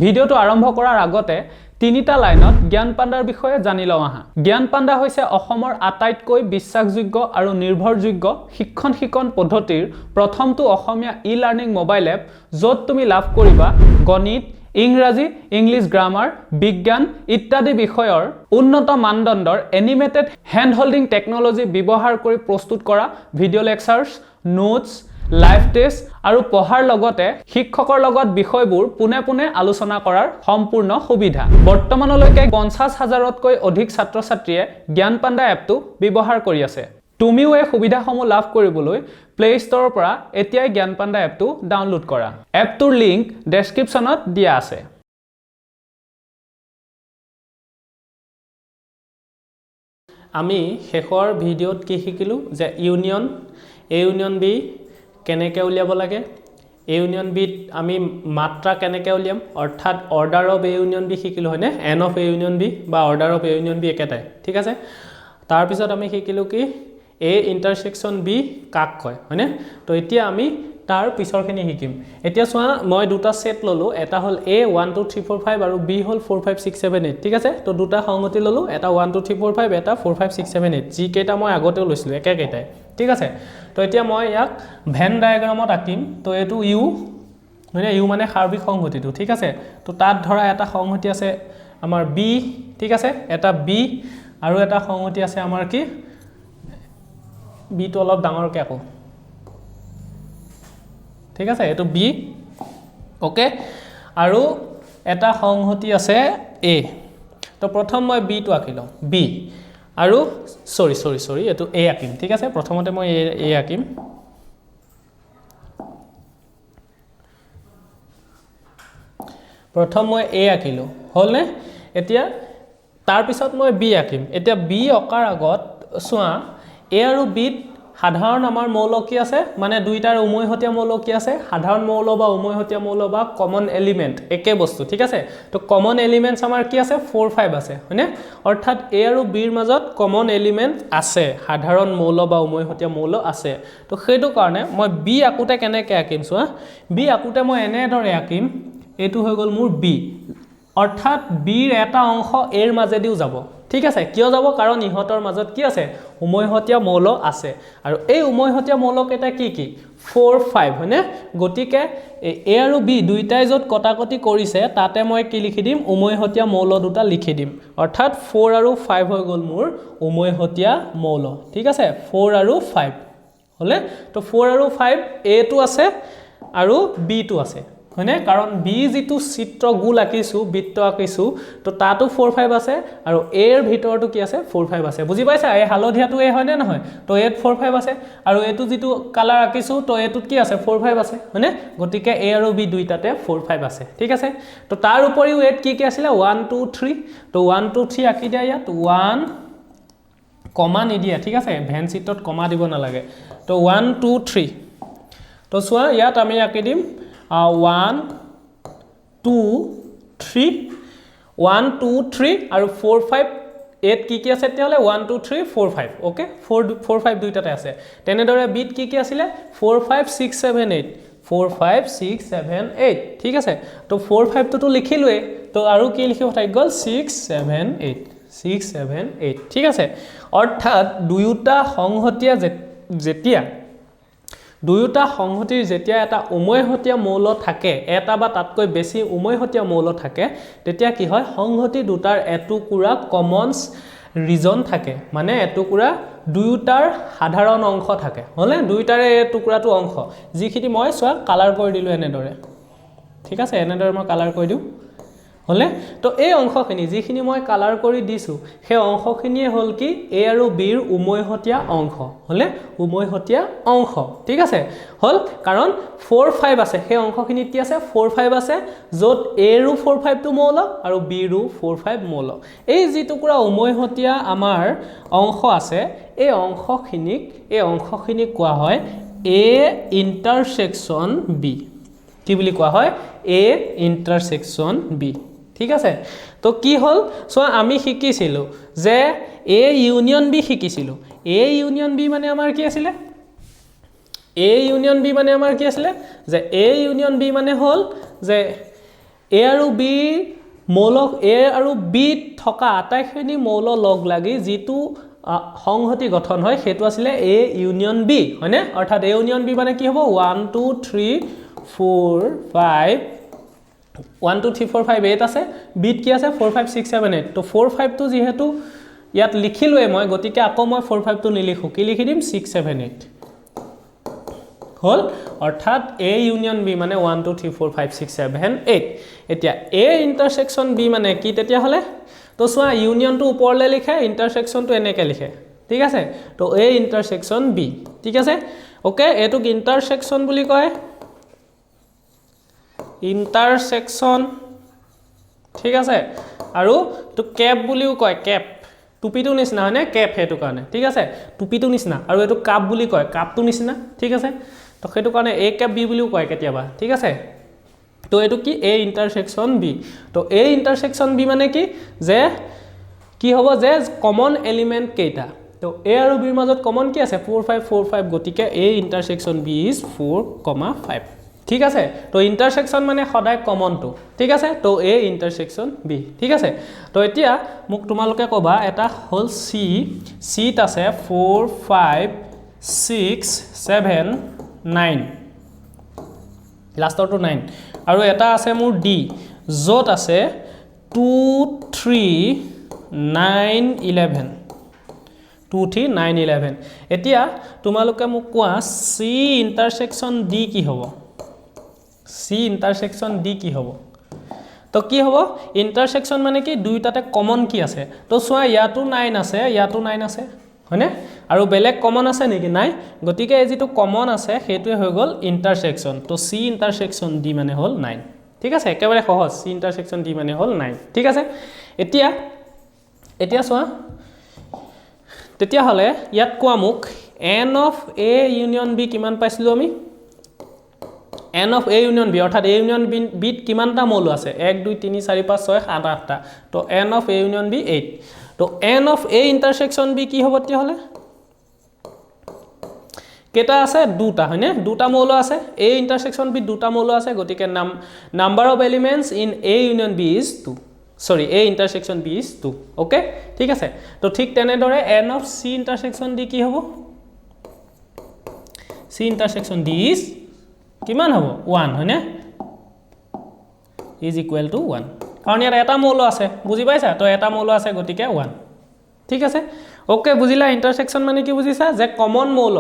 ভিডিওটো আৰম্ভ কৰাৰ আগতে তিনিটা লাইনত জ্ঞান পাণ্ডাৰ বিষয়ে জানি লওঁ আহা। জ্ঞান পাণ্ডা হৈছে অসমৰ আটাইতকৈ বিশ্বাসযোগ্য আৰু নিৰ্ভৰযোগ্য শিক্ষণ পদ্ধতিৰ প্ৰথমটো অসমীয়া ই-লাৰ্ণিং মোবাইল এপ, য'ত তুমি লাভ কৰিবা গণিত, ইংৰাজী, ইংলিছ গ্ৰামাৰ, বিজ্ঞান ইত্যাদি বিষয়ৰ উন্নত মানদণ্ডৰ এনিমেটেড হেণ্ড হোল্ডিং টেকনলজি ব্যৱহাৰ কৰি প্ৰস্তুত কৰা ভিডিঅ' লেকচাৰ্ছ, নোটছ, লাইভ টেষ্ট আৰু পঢ়াৰ লগতে শিক্ষকৰ লগত বিষয়বোৰ পুনে পুনে আলোচনা কৰাৰ সম্পূৰ্ণ সুবিধা। বৰ্তমানলৈকে 50,000তকৈ অধিক ছাত্ৰ-ছাত্ৰীয়ে জ্ঞান পাণ্ডা এপটো ব্যৱহাৰ কৰি আছে। তুমিও এই সুবিধাসমূহ লাভ কৰিবলৈ প্লে ষ্টৰৰ পৰা এতিয়াই জ্ঞান পাণ্ডা এপটো ডাউনলোড কৰা। এপটোৰ লিংক ডেছক্ৰিপশ্যনত দিয়া আছে। আমি শেষৰ ভিডিঅ'ত কি শিকিলোঁ যে ইউনিয়ন এ ইউনিয়ন বি কেনেকৈ উলিয়াব লাগে, এ ইউনিয়ন বিত আমি মাত্ৰা কেনেকৈ উলিয়াম, অৰ্থাৎ order of A union B শিকিলোঁ হয়নে, n of A union B বা order of A union B একেটাই, ঠিক আছে। তাৰপিছত আমি শিকিলোঁ কি এ ইণ্টাৰছেকশ্যন বি কাক কয় হয়নে। তো এতিয়া আমি তাৰ পিছৰখিনি শিকিম। এতিয়া চোৱা, মই দুটা ছেট ল'লোঁ, এটা হ'ল এ 1 2 3 4 5 আৰু বি হ'ল 4 5 6 7 8, ঠিক আছে। তো দুটা সংগতি ল'লোঁ, এটা 1 2 3 4 5, এটা 4 5 6 7 8, যিকেইটা মই আগতেও লৈছিলোঁ একেকেইটাই, ঠিক আছে। তো এতিয়া মই ইয়াক ভেন ডায়েগ্ৰামত আঁকিম। তো এইটো ইউ হয়নে, ইউ মানে সাৰ্বিক সংহতিটো, ঠিক আছে। তো তাত ধৰা এটা সংহতি আছে আমাৰ বি, ঠিক আছে, এটা বি আৰু এটা সংহতি আছে আমাৰ কি বিটো অলপ ডাঙৰকৈ আকৌ, ঠিক আছে, এইটো বি, অ'কে। আৰু এটা সংহতি আছে এ। তো প্ৰথম মই বিটো আঁকি লওঁ, বি আৰু চৰি এইটো এ আঁকিম, ঠিক আছে। প্ৰথমতে মই এ আঁকিম, প্ৰথম মই এ আঁকিলোঁ হ'লনে। এতিয়া তাৰপিছত মই বি আঁকিম। এতিয়া বি অঁকাৰ আগত চোৱা, এ আৰু বিত সাধাৰণ আমাৰ মৌল কি আছে, মানে দুইটাৰ উমৈহতীয়া মৌল কি আছে, সাধাৰণ মৌল বা উমৈহতীয়া মৌল বা কমন এলিমেণ্ট একে বস্তু, ঠিক আছে। তো কমন এলিমেণ্টছ আমাৰ কি আছে, 4 5 আছে হয়নে, অৰ্থাৎ এ আৰু বিৰ মাজত কমন এলিমেণ্ট আছে, সাধাৰণ মৌল বা উমৈহতীয়া মৌল আছে। তো সেইটো কাৰণে মই বি আঁকোতে কেনেকৈ আঁকিম চোৱা, বি আঁকোতে মই এনেদৰে আঁকিম, এইটো হৈ গ'ল মোৰ বি, অৰ্থাৎ বিৰ এটা অংশ এৰ মাজেদিও যাব, ঠিক আছে। কিয় যাব, কাৰণ ইহঁতৰ মাজত কি আছে, উমৈহতীয়া মৌল আছে। আৰু এই উমৈহতীয়া মৌলকেইটা কি কি 4 5 হয়নে। গতিকে এ আৰু বি দুইটাই য'ত কটাকটি কৰিছে তাতে মই কি লিখি দিম, উমৈহতীয়া মৌল দুটা লিখি দিম, অৰ্থাৎ 4 আৰু 5 হৈ গ'ল মোৰ উমৈহতীয়া মৌল, ঠিক আছে। 4 আৰু 5 হ'লে, তো 4 আৰু 5 এটো আছে আৰু বিটো আছে হয়নে, কাৰণ বি যিটো চিত্ৰ গোল আঁকিছোঁ, বৃত্ত আঁকিছোঁ, তো তাতো 4 5 আছে আৰু এৰ ভিতৰতো কি আছে, 4 5 আছে। বুজি পাইছা, এই হালধীয়াটো এ হয়নে নহয়, তো এত 4 5 আছে, আৰু এইটো যিটো কালাৰ আঁকিছোঁ তো এইটোত কি আছে, 4 5 আছে হয়নে। গতিকে এ আৰু বি দুইটাতে 4 5 আছে, ঠিক আছে। তো তাৰ উপৰিও এত কি আছিলে, 1 2 3, তো 1 2 3 আঁকি দিয়া, ইয়াত 1 কমা নিদিয়া, ঠিক আছে, ভেন চিটত কমা দিব নালাগে। তো 1 2 3, তো চোৱা ইয়াত আমি আঁকি দিম 1 2 3, 1 2 3 আৰু 4 5, এত কি আছে তেতিয়াহ'লে 1 2 3 4 5, অ'কে, 4 5 দুইটাতে আছে। তেনেদৰে বিত কি আছিলে, 4 5 6 7 8, 4 5 6 7 8, ঠিক আছে। তো 4 5 টোতো লিখিলোৱে, তো আৰু কি লিখিব থাকি গ'ল 6 7 8, 6 7 8, ঠিক আছে। অৰ্থাৎ দুয়োটা সংহতিৰ যেতিয়া এটা উমৈহতীয়া মৌল থাকে, এটা বা তাতকৈ বেছি উমৈহতীয়া মৌল থাকে, তেতিয়া কি হয়, সংহতি দুটাৰ এটুকুৰা কমনছ ৰিজন থাকে, মানে এটুকুৰা দুয়োটাৰ সাধাৰণ অংশ থাকে হ'লে, দুয়োটাৰে এই টুকুৰাটো অংশ, যিখিনি মই চোৱা কালাৰ কৰি দিলোঁ এনেদৰে, ঠিক আছে, এনেদৰে মই কালাৰ কৰি দিওঁ হ'লে। তো এই অংশখিনি যিখিনি মই কালাৰ কৰি দিছোঁ, সেই অংশখিনিয়ে হ'ল কি এ আৰু বিৰ উমৈহতীয়া অংশ হ'লে, উমৈহতীয়া অংশ, ঠিক আছে হ'ল। কাৰণ 4 5 আছে, সেই অংশখিনিত কি আছে, 4 5 আছে, য'ত এৰো 4 5 টো মৌল আৰু বিৰো 4 5 মৌল। এই যি টুকুৰা উমৈহতীয়া আমাৰ অংশ আছে, এই অংশখিনিক কোৱা হয় এ ইণ্টাৰছেকশ্যন বি। কি বুলি কোৱা হয়, এ ইণ্টাৰছেকশ্যন বি, ঠিক আছে। তো কি হ'ল চোৱা, আমি শিকিছিলোঁ যে এ ইউনিয়ন বি শিকিছিলোঁ। এ ইউনিয়ন বি মানে আমাৰ কি আছিলে, এ ইউনিয়ন বি মানে আমাৰ কি আছিলে, যে এ ইউনিয়ন বি মানে হ'ল যে এ আৰু বি মৌল এ আৰু বি থকা আটাইখিনি মৌল লগ লাগি যিটো সংহতি গঠন হয় সেইটো আছিলে এ ইউনিয়ন বি হয়নে অৰ্থাৎ এ ইউনিয়ন বি মানে কি হ'ব 1 2 3 4 5 1 2 3 4 5 8 আছে বিট কি আছে 4 5 6 7 8 তো 4 5 টো যেহেতু ইয়াত লিখিলোৱে মই গতিকে আকৌ মই 4 5 টো নিলিখো কি লিখি দিম 6 7 8 হল অৰ্থাৎ এ ইউনিয়ন বি মানে 1 2 3 4 5 6 7 8 এতিয়া এ ইন্টাৰসেকশন বি মানে কি তেতিয়া হলে তো সোয়া ইউনিয়ন টো ওপৰলে লিখে ইন্টাৰসেকশন টো এনেকে লিখে ঠিক আছে তো এ ইন্টাৰসেকশন বি ঠিক আছে ওকে এটো ইন্টাৰসেকশন বুলি কয় ইন্টাৰসেকশন ঠিক আছে আৰু তো ক্যাপ বুলিও কয় ক্যাপ টুপিটো নিচিনা হয়নে ক্যাপ হেতু কাৰণে ঠিক আছে টুপিটো নিচিনা আৰু এটো কাপ বুলি কয় কাপটো নিচিনা ঠিক আছে তো হেতু কাৰণে এ ক্যাপ বি বুলিও কয় কেতিয়াবা ঠিক আছে তো এটো কি এ ইন্টাৰসেকশন বি তো এ ইন্টাৰসেকশন বি মানে কি হ'ব যে কমন এলিমেন্ট কেইটা তো এ আৰু বিৰ মাজত কমন কি আছে 4 5 4 5 গতিকে এ ইন্টাৰসেকশন বি ইজ 4, 5 ঠিক আছে তো ইন্টাৰসেকশন মানে সদায় কমন টু ঠিক আছে তো এ ইন্টাৰসেকশন বি ঠিক আছে তো এতিয়া মোক তোমালোকে কবা এটা হোল সি ত আছে 4 5 6 7 9 লাষ্টৰটো 9 আৰু এটা আছে মোৰ ডি যত আছে 2 3 9 11 2 3 9 11 এতিয়া তোমালোকে মোক কোৱা সি ইন্টাৰসেকশন ডি কি হ'ব সি ইন্টাৰসেকশন ডি কি হ'ব তো কি হ'ব ইন্টাৰসেকশন মানে কি দুইটাতে কমন কি আছে তো সোয়া ইয়াটো 9 আছে ইয়াটো 9 আছে হয়নে আৰু বেলেগ কমন আছে নেকি নাই গতিকে এই যেটো কমন আছে হেতুৱে হৈ গল ইন্টাৰসেকশন তো সি ইন্টাৰসেকশন ডি মানে হল 9 ঠিক আছে একেবাৰে সহজ সি ইন্টাৰসেকশন ডি মানে হল 9 ঠিক আছে এতিয়া সোয়া তেতিয়া হলে ইয়াত কোৱা মুক n of a union b কিমান পাইছিলো আমি n of a union b অৰ্থাৎ a union b ত কিমানটা মৌল আছে 1 2 3 4 5 6 7 8টা তো n of a union b 8 তো n of a intersection b কি হ'ব তেতিয়া হলে কেটা আছে দুটা হয়নে দুটা মৌল আছে a intersection b দুটা মৌল আছে গতিকে number of elements in a union b is 2 sorry a intersection b is 2 okay ঠিক আছে তো ঠিক তেনে দৰে n of c intersection d কি হ'ব c intersection d is কিমান হ'ব 1 হয়নে is equal to 1 কাৰণ ইয়াৰ এটা মৌল আছে বুজি পাইছা তো এটা মৌল আছে গতিকে 1 ঠিক আছে ওকে বুজিলা ইন্টাৰসেকশন মানে কি বুজিছা যে কমন মৌল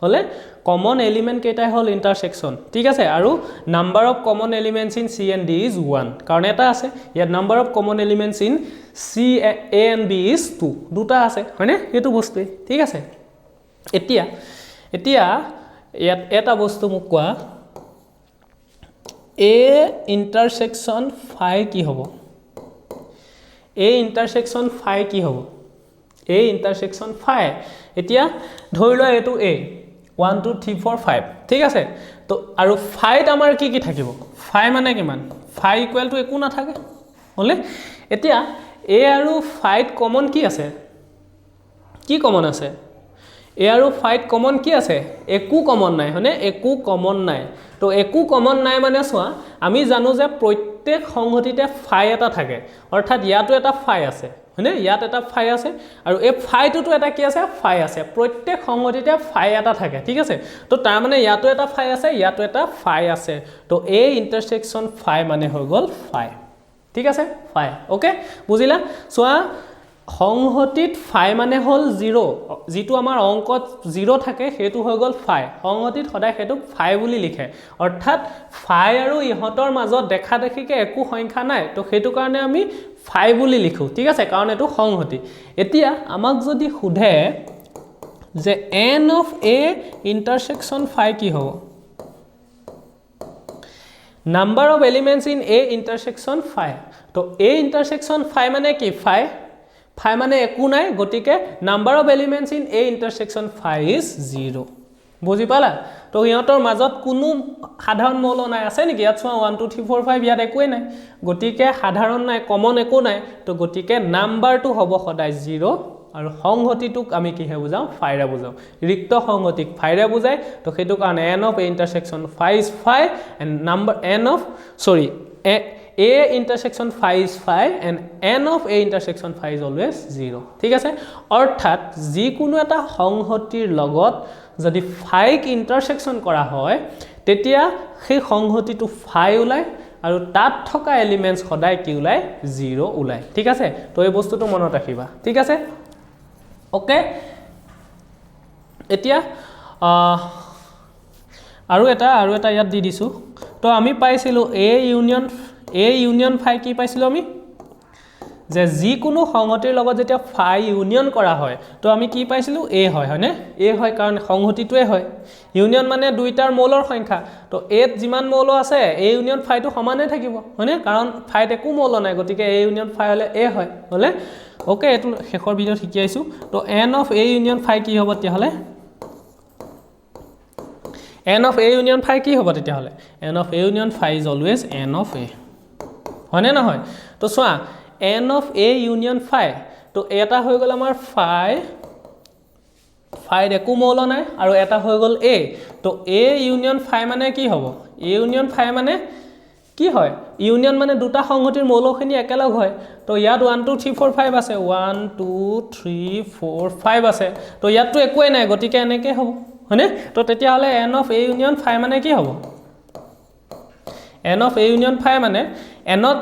হলে কমন এলিমেন্ট কেইটাই হল ইন্টাৰসেকশন ঠিক আছে আৰু number of common elements in c and d is 1 কাৰণ এটা আছে ইয়াৰ number of common elements in c a and b is 2 দুটা আছে হয়নে এটো বস্তু ঠিক আছে এতিয়া ইয়াত এটা বস্তু মোক কোৱা a intersection phi কি হ'ব a intersection phi কি হ'ব a intersection phi এতিয়া ধৰি লোৱা এটো a 1 2 3 4 5 ঠিক আছে তো আৰু phi ত আমাৰ কি থাকিব phi মানে কিমান phi ইকুৱেল টু একো না থাকে হলে এতিয়া a আৰু phi ত কমন কি আছে কি কমন আছে এ আৰু ফাইট কমন কি আছে একো কমন নাই হনে একো কমন নাই তো একো কমন নাই মানে সোয়া আমি জানো যে প্ৰত্যেক সংহতিতে ফাই এটা থাকে অৰ্থাৎ ইয়াটো এটা ফাই আছে হনে ইয়াত এটা ফাই আছে আৰু এই ফাইটোটো এটা কি আছে ফাই আছে প্ৰত্যেক সংহতিতে ফাই এটা থাকে ঠিক আছে তো তাৰ মানে ইয়াটো এটা ফাই আছে ইয়াটো এটা ফাই আছে তো এ ইন্টাৰসেকশন ফাই মানে হৈ গল ফাই ঠিক আছে ফাই ওকে বুজিলা সোয়া সংহতিত ফাই মানে হল 0 যেটো আমাৰ অংকত 0 থাকে হেতু হৈ গল ফাই সংহতিত সদায় হেতু ফাই বুলি লিখে অৰ্থাৎ ফাই আৰু ইহতৰ মাজত দেখা দেখিকে একো সংখ্যা নাই তো হেতু কাৰণে আমি ফাই বুলি লিখো ঠিক আছে কাৰণ এটো সংহতি এতিয়া আমাক যদি খুধে যে n of a intersection phi কি হ'ব number of elements in a intersection phi তো a intersection phi মানে কি phi মানে একো নাই গটিকে number of elements in a intersection phi is 0 বুজি পালা তো ইহতৰ মাজত কোনো সাধাৰণ মৌল নাই আছে নেকি ইয়াত 1 2 3 4 5 ইয়াত একোই নাই গটিকে সাধাৰণ নাই কমন একো নাই তো গটিকে নাম্বাৰটো হ'ব সদায় 0 আৰু সংহতিটোক আমি কি হে বুজাও ফাইৰে বুজাও ৰিক্ত সংহতিক ফাইৰে বুজাই তো হেতু কাৰণে n of a intersection phi is phi and number n of sorry A intersection phi is phi and n of A intersection phi is always 0 ঠিক আছে অৰ্থাৎ যিকোনো এটা সংহতিৰ লগত যদি phi ক ইন্টাৰসেকশন কৰা হয় তেতিয়া সেই সংহতিটো phi ওলাই আৰু তাত থকা এলিমেন্টস সদায় কি ওলাই 0 ওলাই ঠিক আছে তো এই বস্তুটো মনত ৰাখিবা ঠিক আছে ওকে এতিয়া আৰু এটা ইয়াত দি দিছো তো আমি পাইছিলো A ইউনিয়ন phi কি পাইছিলো আমি যে যিকোনো সংহতিৰ লগত যেতিয়া phi ইউনিয়ন কৰা হয় তো আমি কি পাইছিলো A হয় হয়নে A হয় কাৰণ সংহতিটোৱে হয় ইউনিয়ন মানে দুইটাৰ মৌলৰ সংখ্যা তো A ত যিমান মৌল আছে A ইউনিয়ন phi টো সমানে থাকিব হয়নে কাৰণ phi ত একো মৌল নাই গতিকে A ইউনিয়ন phi হলে A হয় হলে ওকে এটো শেষৰ ভিডিওত শিকাইছো তো n of A union phi কি হ'ব তেতিয়া হলে n of A union phi কি হ'ব তেতিয়া হলে n of A union phi is always n of A হয়নে নহয় তো সোয়া n of A union phi তো এটা হৈ গল আমাৰ phi একো মৌল নাই আৰু এটা হৈ গল A তো A union phi মানে কি হ'ব A union phi মানে কি হয় ইউনিয়ন মানে দুটা সংহতিৰ মৌলখিনি একেলগ হয় তো ইয়াত 1 2 3 4 5 আছে 1 2 3 4 5 আছে তো ইয়াতটো একোই নাই গতিকে এনেকৈ হ'ব হয়নে তো তেতিয়া হলে n of A union phi মানে কি হ'ব n of A union phi মানে n ত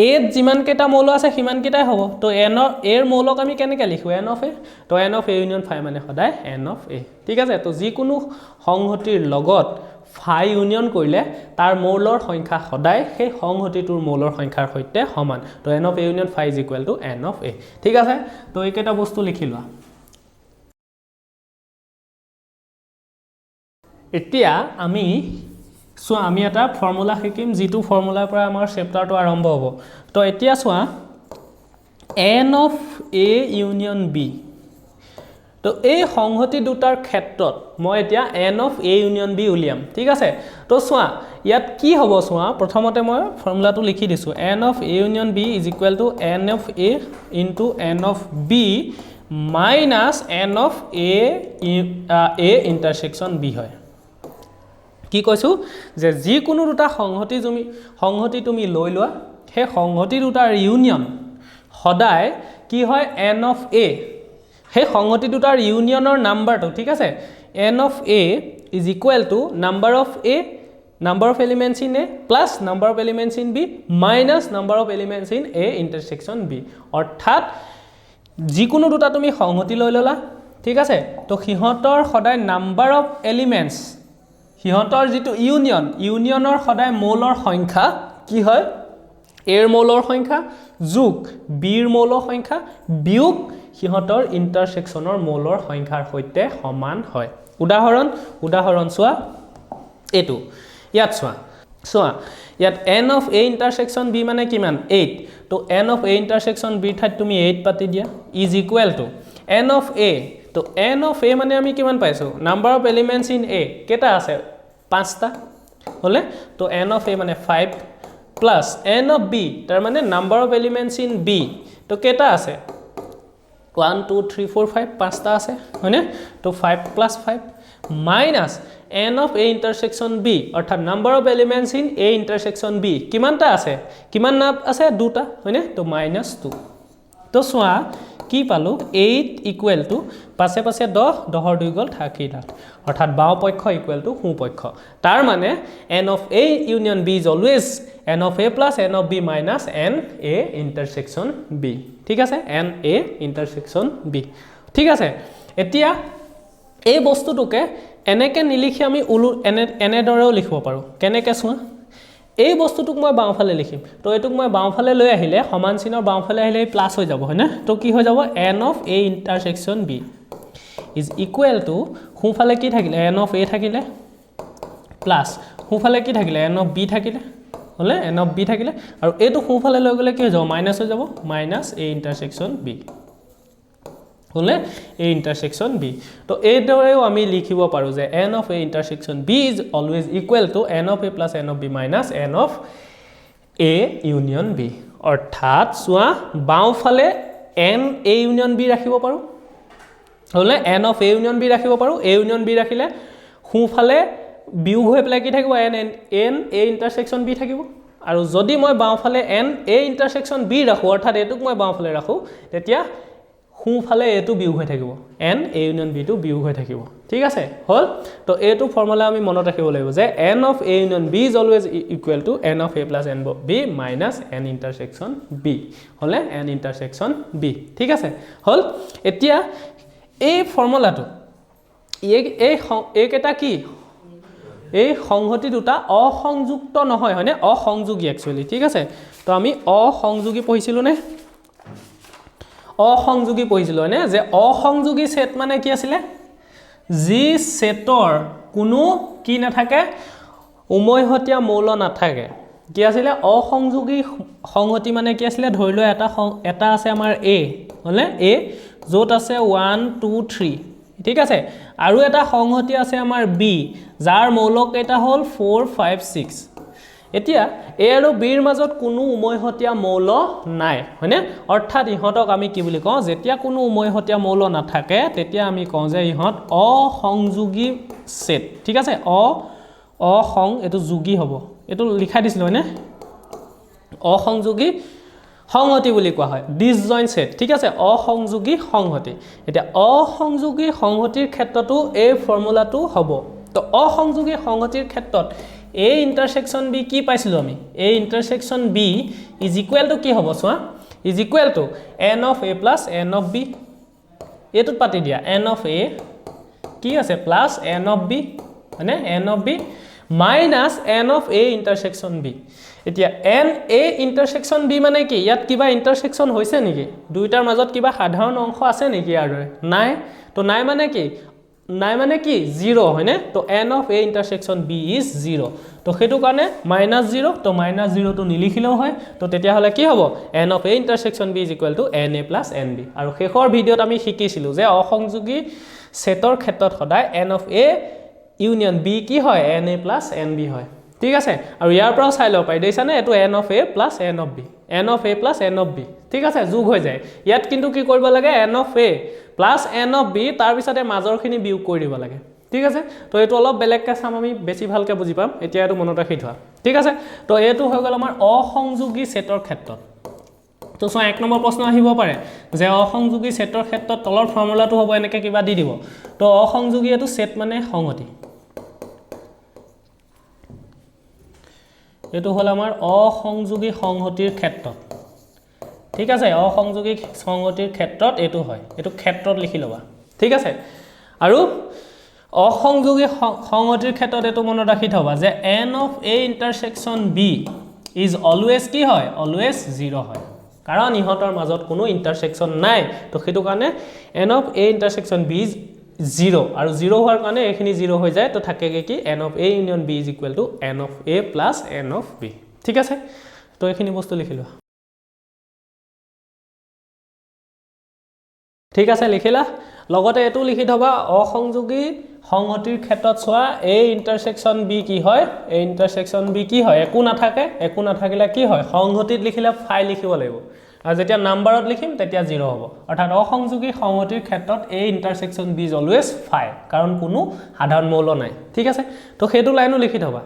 A যিমান কেটা মৌল আছে সিমান কেটাই হ'ব তো n এৰ মৌলক আমি কেনেকৈ লিখো n of A তো n of A union phi মানে সদায় n of A ঠিক আছে তো যিকোনো সংহতিৰ লগত phi ইউনিয়ন কৰিলে তাৰ মৌলৰ সংখ্যা সদায় সেই সংহতিটোৰ মৌলৰ সংখ্যাৰ সৈতে সমান তো n of A union phi is equal to n of A ঠিক আছে তো এইকেটা বস্তু লিখি লোৱা এতিয়া আমি এটা ফৰ্মুলা শিকিম যেটো ফৰ্মুলাৰ পৰা আমাৰ চেপ্টাৰটো আৰম্ভ হ'ব তো এতিয়া n of A union B তো এই সংহতি দুটাৰ ক্ষেত্ৰত মই এতিয়া n of A union B উলিয়াম ঠিক আছে তো ইয়াত কি হ'ব প্ৰথমতে মই ফৰ্মুলাটো লিখি দিছো n of A union B is equal to n of A into n of B minus n of A intersection B হয় কি কৈছো যে যিকোনো দুটা সংহতি তুমি লৈ লোৱা হে সংহতি দুটাৰ ইউনিয়ন সদায় কি হয় n of A হে সংহতি দুটাৰ ইউনিয়নৰ নাম্বাৰটো ঠিক আছে n of A is equal to number of elements in A plus number of elements in B minus number of elements in A intersection B অৰ্থাৎ যিকোনো দুটা তুমি সংহতি লৈ ললা ঠিক আছে তো হিহতৰ সদায় number of elements হিহতৰ যেটো ইউনিয়নৰ সদায় মৌলৰ সংখ্যা কি হয় এৰ মৌলৰ সংখ্যা যোগ বিৰ মৌলৰ সংখ্যা বিয়োগ হিহতৰ ইন্টাৰসেকশনৰ মৌলৰ সংখ্যাৰ সৈতে সমান হয় উদাহৰণ চোৱা এটো ইয়াত চোৱা ইয়াত n of A intersection B মানে কিমান 8 তো n of A intersection B ঠাইত তুমি 8 পাতি দিয়া is equal to n of A তো n of A মানে আমি কিমান পাইছো number of elements in A কেটা আছে 5টা হলে তো n of A মানে 5 plus n of B তাৰ মানে number of elements in B তো কেটা আছে 1 2 3 4 5 5টা আছে হয়নে তো 5 plus 5 minus n of A intersection B অৰ্থাৎ number of elements in A intersection B কিমানটা আছে কিমান না আছে দুটা হয়নে তো -2 তো সোয়া কি পালো 8 equal to পাছে 10 10 2 গল থাকি দাত অৰ্থাৎ বাও পক্ষ equal to হু পক্ষ তাৰ মানে n of A union B is always n of A plus n of B minus n A intersection B ঠিক আছে n A intersection B ঠিক আছে এতিয়া এই বস্তুটোকে এনেকে নিলিখি আমি এনে দৰেও লিখিব পাৰো কেনেকে চোৱা এই বস্তুটোক মই বাওঁফালে লিখিম তো এটুক মই বাওঁফালে লৈ আহিলে সমান চিনৰ বাওঁফালে আহিলে প্লাস হৈ যাব হয়নে তো কি হৈ যাব n of A intersection B is equal to হুফালে কি থাকিলে n of A থাকিলে প্লাস হুফালে কি থাকিলে n of B থাকিলে হলে n of B থাকিলে আৰু এটো হুফালে লৈ গলে কি হৈ যাব মাইনাস হৈ যাব মাইনাস A intersection B হলে A intersection B তো এই দৰেও আমি লিখিব পাৰো যে n of A intersection B is always equal to n of A plus n of B minus n of A union B অৰ্থাৎ সোয়া বাওঁফালে n A union B ৰাখিব পাৰো হলে n of A union B ৰাখিব পাৰো A union B ৰাখিলে হুফালে বিয়োগ হৈ পেলাই কি থাকিব n A intersection B থাকিব আৰু যদি মই বাওঁফালে n a ইন্টাৰসেকশন b ৰাখো অৰ্থাৎ এটুক মই বাওঁফালে ৰাখো তেতিয়া সোঁফালে এটো বিয়োগ হৈ থাকিব n a ইউনিয়ন b টো বিয়োগ হৈ থাকিব ঠিক আছে হল তো এটো ফৰ্মুলা আমি মনত ৰাখিব লাগিব যে n of a union b is always equal to n of a plus n b minus n intersection b হলে n intersection b ঠিক আছে হল এতিয়া এই ফৰ্মুলাটো এই কেটা কি এই সংহতি দুটা অসংযুক্ত নহয় হয়নে অসংযোগী একচুয়ালি ঠিক আছে তো আমি অসংযোগী পঢ়িছিলো নে অসংযোগী পঢ়িছিলো হয়নে যে অসংযোগী সেট মানে কি আছিল জি সেটৰ কোনো কি নাথাকে উমৈহতীয়া মৌল নাথাকে কি আছিল অসংযোগী সংহতি মানে কি আছিল ধৰি লও এটা আছে আমাৰ a হলে a যত আছে 1 2 3 ঠিক আছে আৰু এটা সংহতি আছে আমাৰ b যাৰ মৌলক এটা হল 4 5 6 এতিয়া a আৰু b ৰ মাজত কোনো উমৈহতীয়া মৌল নাই হয়নে অৰ্থাৎ ইহতক আমি কি বুলি কওঁ যেতিয়া কোনো উমৈহতীয়া মৌল নাথাকে তেতিয়া আমি কওঁ যে ইহত অসংযোগী সেট ঠিক আছে অসং এটো যোগী হ'ব এটো লিখা দিছিল হয়নে অসংযোগী সংহতি বুলি কোৱা হয় ডিসজয়েন্ট সেট ঠিক আছে অসংযোগী সংহতি এটা অসংযোগী সংহতিৰ ক্ষেত্ৰটো এই ফৰ্মুলাটো হ'ব তো অসংযোগী সংহতিৰ ক্ষেত্ৰত a intersection b কি পাইছিলো আমি a intersection b is equal to কি হ'ব সোয়া is equal to n of a plus n of b এটো পাতি দিয়া n of a কি আছে plus n of b মানে n of b minus n of a intersection b এতিয়া n a intersection b মানে কি ইয়াত কিবা intersection হৈছে নেকি দুইটাৰ মাজত কিবা সাধাৰণ অংশ আছে নেকি আৰু নাই তো নাই মানে কি 0 হয়নে তো n of a intersection b is 0 তো হেতু কাৰণে -0 তো -0 তো নিলিখিলেও হয় তো তেতিয়া হলে কি হ'ব n of a intersection b is equal to na plus nb আৰু শেষৰ ভিডিওত আমি শিকিছিলো যে অসংযোগী সেটৰ ক্ষেত্ৰত সদায় n of a union b কি হয় na plus nb হয় ঠিক আছে আৰু ইয়াৰ পৰা চাই লও পাই দেইছানে এটো n of a plus n of b n of a plus n of b ঠিক আছে যোগ হৈ যায় ইয়াত কিন্তু কি কৰিব লাগে n of a plus n of b তাৰ পিছতে মাজৰখিনি বিয়োগ কৰি দিব লাগে ঠিক আছে তো এটো অলপ বেলেগকৈ চাম আমি বেছি ভালকৈ বুজি পাম এতিয়া এটো মনত ৰাখি থোৱা ঠিক আছে তো এটো হৈ গল আমাৰ অসংযোগী সেটৰ ক্ষেত্ৰত তো সো এক নম্বৰ প্ৰশ্ন আহিব পাৰে যে অসংযোগী সেটৰ ক্ষেত্ৰত তলৰ ফৰ্মুলাটো হ'ব এনেকৈ কিবা দি দিব তো অসংযোগী এটো সেট মানে সংহতি এটো হল আমাৰ অসংযোগী সংহতিৰ ক্ষেত্ৰত ঠিক আছে অসংযোগী সংহতিৰ ক্ষেত্ৰত এটো হয় এটো ক্ষেত্ৰত লিখি লবা ঠিক আছে আৰু অসংযোগী সংহতিৰ ক্ষেত্ৰত এটো মনত ৰাখি থবা যে n of a intersection b is always কি হয় always 0 হয় কাৰণ ইহতৰ মাজত কোনো ইন্টাৰসেকশন নাই তো হেতু কাৰণে n of a intersection b is 0 আৰু 0 হোৱাৰ কাৰণে এখিনি 0 হৈ যায় তো থাকেগে কি n of a union b is equal to n of a plus n of b ঠিক আছে তো এখিনি বস্তু লিখিলো ঠিক আছে লিখিলা লগতে এটো লিখি থবা অসংযোগী সংহতিৰ ক্ষেত্ৰত সোয়া a intersection b কি হয় a intersection b কি হয় একো নাথাকিলে কি হয় সংহতিত লিখিলে ফাই লিখিব লাগিব আৰু যেতিয়া নাম্বাৰত লিখিম তেতিয়া 0 হ'ব অৰ্থাৎ অসংযোগী সংহতিৰ ক্ষেত্ৰত a intersection b is always ফাই কাৰণ কোনো সাধাৰণ মৌল নাই ঠিক আছে তো হেতু লাইনো লিখি থবা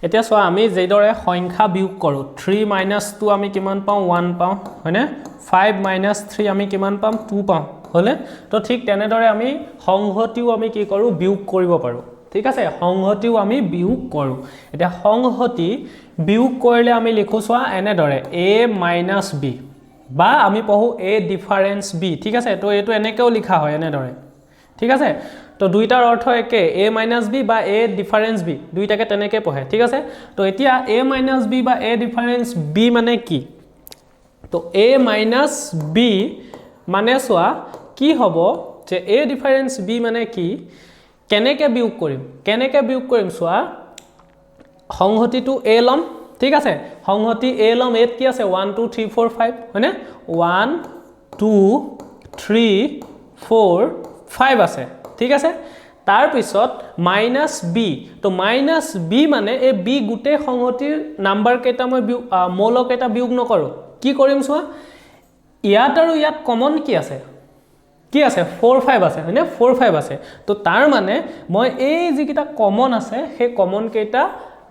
এতিয়া সোয়া আমি যেদৰে সংখ্যা বিয়োগ কৰো 3 - 2 আমি কিমান পাও 1 পাও হয়নে 5 - 3 আমি কিমান পাম 2 পাও হলে তো ঠিক তেনেদৰে আমি সংহতিও আমি কি কৰো বিয়োগ কৰিব পাৰো ঠিক আছে সংহতিও আমি বিয়োগ কৰো এটা সংহতি বিয়োগ কৰিলে আমি লিখো সোয়া এনেদৰে a - b বা আমি পঢ়ো a ডিফাৰেন্স b ঠিক আছে তো এটো এনেকেও লিখা হয় এনেদৰে ঠিক আছে তো দুইটাৰ অৰ্থ একে a - b বা a ডিফাৰেন্স b দুইটাকে তেনেকে পঢ়ে ঠিক আছে তো এতিয়া a - b বা a ডিফাৰেন্স b মানে কি তো a - b মানে সোয়া কি হ'ব যে a ডিফাৰেন্স b মানে কি কেনেকে বিয়োগ কৰিম সোয়া সংহতিটো a লম ঠিক আছে সংহতি a লম এত কি আছে 1 2 3 4 5 হয়নে 1 2 3 4 5 আছে ঠিক আছে তাৰ পিছত -b তো -b মানে এই b গুটে সংহতিৰ নাম্বাৰ কেটা মই মৌল কেটা বিয়োগ নকৰো কি কৰিম সোয়া ইয়াত আৰু ইয়াত কমন কি আছে 4 5 আছে হয়নে 4 5 আছে তো তাৰ মানে মই এই যিকিটা কমন আছে সেই কমন কেটা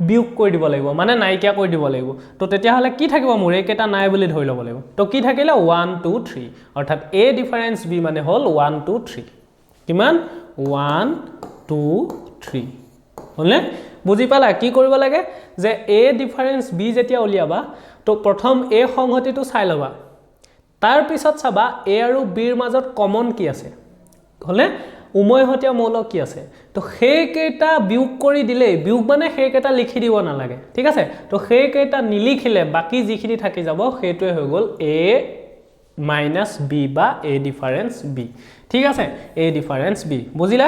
বিয়োগ কৰি দিব লাগিব মানে নাইকিয়া কৰি দিব লাগিব তো তেতিয়াহ'লে কি থাকিব মোৰ এইকেইটা নাই বুলি ধৰি ল'ব লাগিব তো কি থাকিলে 1 2 3 অৰ্থাৎ a ডিফাৰেন্স b মানে হ'ল 1 2 3 কিমান 1 2 3 হলে বুজি পালা কি কৰিব লাগে যে a ডিফাৰেন্স b যেতিয়া উলিয়াবা তো প্ৰথম a সংহতিটো চাই লবা তাৰ পিছত চাবা a আৰু b ৰ মাজত কমন কি আছে হলে উমৈহতীয়া মৌল কি আছে তো সেইকেইটা বিয়োগ কৰি দিলে বিয়োগ মানে সেইকেইটা লিখি দিব নালাগে ঠিক আছে তো সেইকেইটা নিলিখিলে বাকি যিখিনি থাকি যাব সেইটোৱে হৈ গল a minus b বা a ডিফাৰেন্স b ঠিক আছে a ডিফাৰেন্স b বুজিলা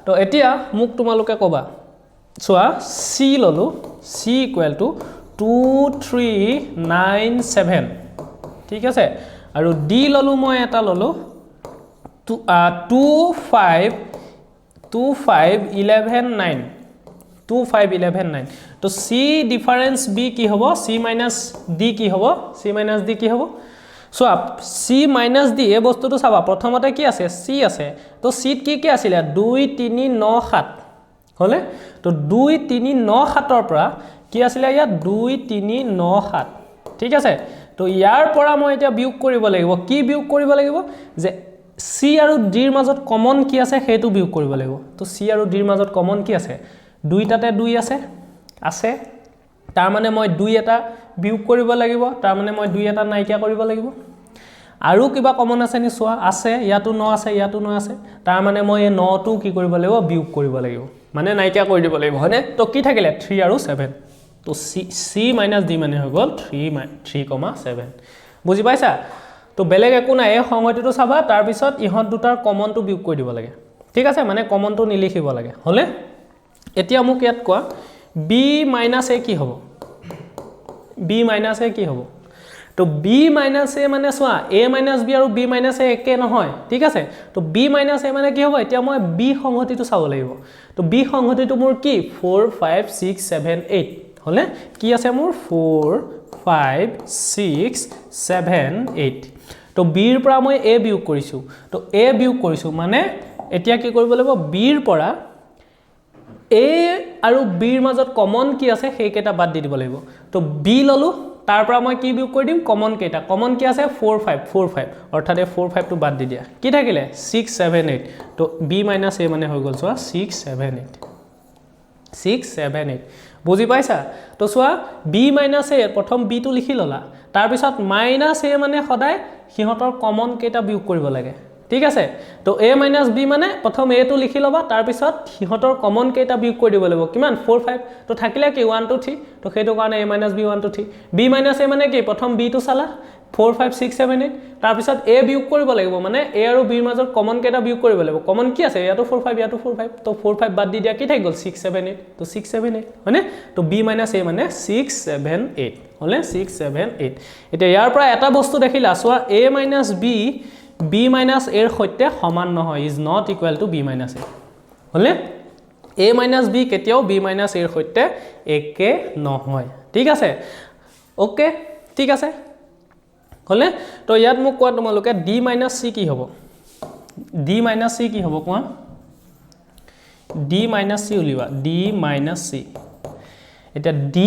তো এতিয়া মোক তোমালোকে কবা চোৱা c ললো c ইকুৱেল টু 2397 ঠিক আছে আৰু d ললো মই এটা ললো 25119 তো c ডিফারেন্স b কি হবো c minus d কি হবো c minus d কি হবো সো c minus d এই বস্তুটো চাবা প্ৰথমতে কি আছে c আছে তো c কি কি আছিল 2397 হলে তো 2397 ৰ পৰা কি আছিল ইয়া 2397 ঠিক আছে তো ইয়াৰ পৰা মই এতিয়া বিয়োগ কৰিব লাগিব কি বিয়োগ কৰিব লাগিব যে c আৰু d ৰ মাজত কমন কি আছে হেতু বিয়োগ কৰিব লাগিব তো c আৰু d ৰ মাজত কমন কি আছে দুইটাতে 2 আছে তাৰ মানে মই 2 এটা বিয়োগ কৰিব লাগিব তাৰ মানে মই 2 এটা নাইকিয়া কৰিব লাগিব আৰু কিবা কমন আছে নি চোৱা আছে ইয়াতো 9 আছে ইয়াতো 9 আছে তাৰ মানে মই এই 9 টো কি কৰিব লাগিব বিয়োগ কৰিব লাগিব মানে নাইকিয়া কৰি দিব লাগিব হয়নে তো কি থাকিলে 3 আৰু 7 তো c minus d মানে হৈ গল 3,7 বুজি পাইছা তো বেলেগ একো নাই এই সংহতিটো চাবা তাৰ পিছত ইহত দুটাৰ কমনটো বিয়োগ কৰি দিব লাগে ঠিক আছে মানে কমনটো নিলিখিব লাগে হলে এতিয়া মোক ইয়াত কোৱা b minus a কি হ'ব b minus a কি হ'ব তো b minus a মানে চোৱা a minus b আৰু b minus a একে নহয় ঠিক আছে তো b minus a মানে কি হ'ব এতিয়া মই b সংহতিটো চাব লাগিব তো b সংহতিটো মোৰ কি 4 5 6 7 8 হলে কি আছে মোৰ 4 5 6 7 8 তো b ৰ পৰা মই a বিয়োগ কৰিছো তো a বিয়োগ কৰিছো মানে এতিয়া কি কৰিব লাগিব b ৰ পৰা a আৰু b ৰ মাজত কমন কি আছে সেইকেইটা বাদ দি দিব লাগিব তো b ললো তাৰ পৰা মই কি বিয়োগ কৰি দিম কমন কেইটা কমন কি আছে 4 5 অৰ্থাৎ 4 5 টো বাদ দি দিয়া কি থাকিলে 6 7 8 তো b minus a মানে হৈ গল চোৱা 6 7 8 বুজি পাইছা তো চোৱা b minus a প্ৰথম b টো লিখি ললা তাৰ পিছত minus a মানে সদায় হিহতৰ কমন কেইটা বিয়োগ কৰিব লাগে ঠিক আছে তো a minus b মানে প্ৰথম a টো লিখি লবা তাৰ পিছত হিহতৰ কমন কেইটা বিয়োগ কৰি দিব লাগিব কিমান 4 5 তো থাকিলে কি 1 2 3 তো সেইটো কাৰণে a minus b 1 2 3 b minus a মানে কি প্ৰথম b টো চালা 4 5 6 7 8 তাৰ পিছত a বিয়োগ কৰিব লাগিব মানে a আৰু b ৰ মাজৰ কমন কেইটা বিয়োগ কৰিব লাগিব কমন কি আছে ইয়াতো 4 5 ইয়াতো 4 5 তো 4 5 বাদ দি দিয়া কি থাকি গল 6 7 8 তো 6 7 8 মানে তো b minus a মানে 6 7 8 হলে 6 7 8 এতিয়া ইয়াৰ পৰা এটা বস্তু দেখিলা চোৱা a minus b minus a ৰ সৈতে সমান নহয় is not equal to b minus a হলে a minus b কেতিয়াও b minus a ৰ সৈতে একে নহয় ঠিক আছে ওকে ঠিক আছে হলে তো ইয়াত মোক কোৱা তোমালোকে d minus c কি হ'ব d minus c কি হ'ব কোৱা d minus c উলিবা d minus c এটা d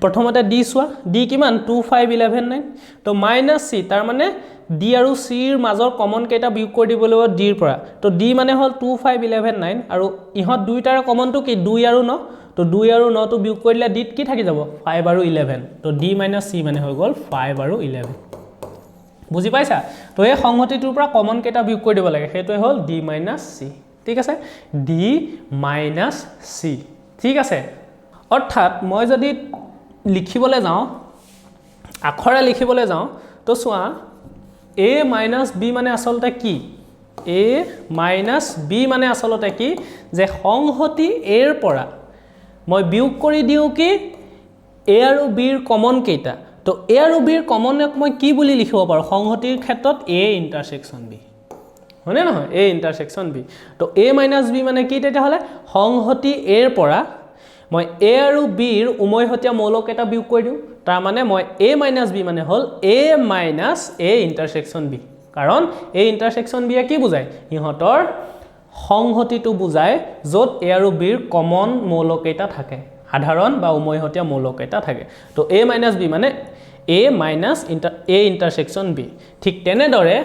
প্ৰথমতে d চোৱা d কিমান 2 5 11 9 তো minus c তাৰ মানে d আৰু c ৰ মাজৰ কমন কেইটা বিয়োগ কৰি দিব লাগিব d ৰ পৰা তো d মানে হ'ল 2 5 11 9 আৰু ইহত দুইটাৰ কমনটো কি 2 আৰু 9 তো 2 আৰু 9 টো বিয়োগ কৰিলে d কি থাকি যাব 5 আৰু 11 তো d minus c মানে হৈ গল 5 আৰু 11 বুজি পাইছা তো এই সংহতিটোৰ পৰা কমন কেইটা বিয়োগ কৰি দিব লাগে হেতুৱে হ'ল d minus c ঠিক আছে d minus c ঠিক আছে অৰ্থাৎ মই যদি লিখিবলৈ যাওঁ আখৰে লিখিবলৈ যাওঁ তো চোৱা a minus b মানে আসলতে কি a minus b মানে আসলতে কি যে সংহতি a ৰ পৰা মই বিয়োগ কৰি দিও কি a আৰু b ৰ কমন কেইটা তো a আৰু b ৰ কমনক মই কি বুলি লিখিব পাৰো সংহতিৰ ক্ষেত্ৰত a ইন্টাৰসেকশন b হয়নে নহয় a ইন্টাৰসেকশন b তো a minus b মানে কি তেতিয়া হলে সংহতি a ৰ পৰা মই a আৰু b ৰ উমৈহতীয়া মৌলক এটা বিয়োগ কৰি দিও তাৰ মানে মই a minus b মানে হল a minus a ইন্টাৰসেকশন b কাৰণ a ইন্টাৰসেকশন b কি বুজায় ইহতৰ সংহতিটো বুজায় য'ত a আৰু b ৰ কমন মৌলকেইটা থাকে সাধাৰণ বা উমৈহতীয়া মৌলকেইটা থাকে তো a - b মানে a - a ইন্টাৰসেকশন b ঠিক তেনেদৰে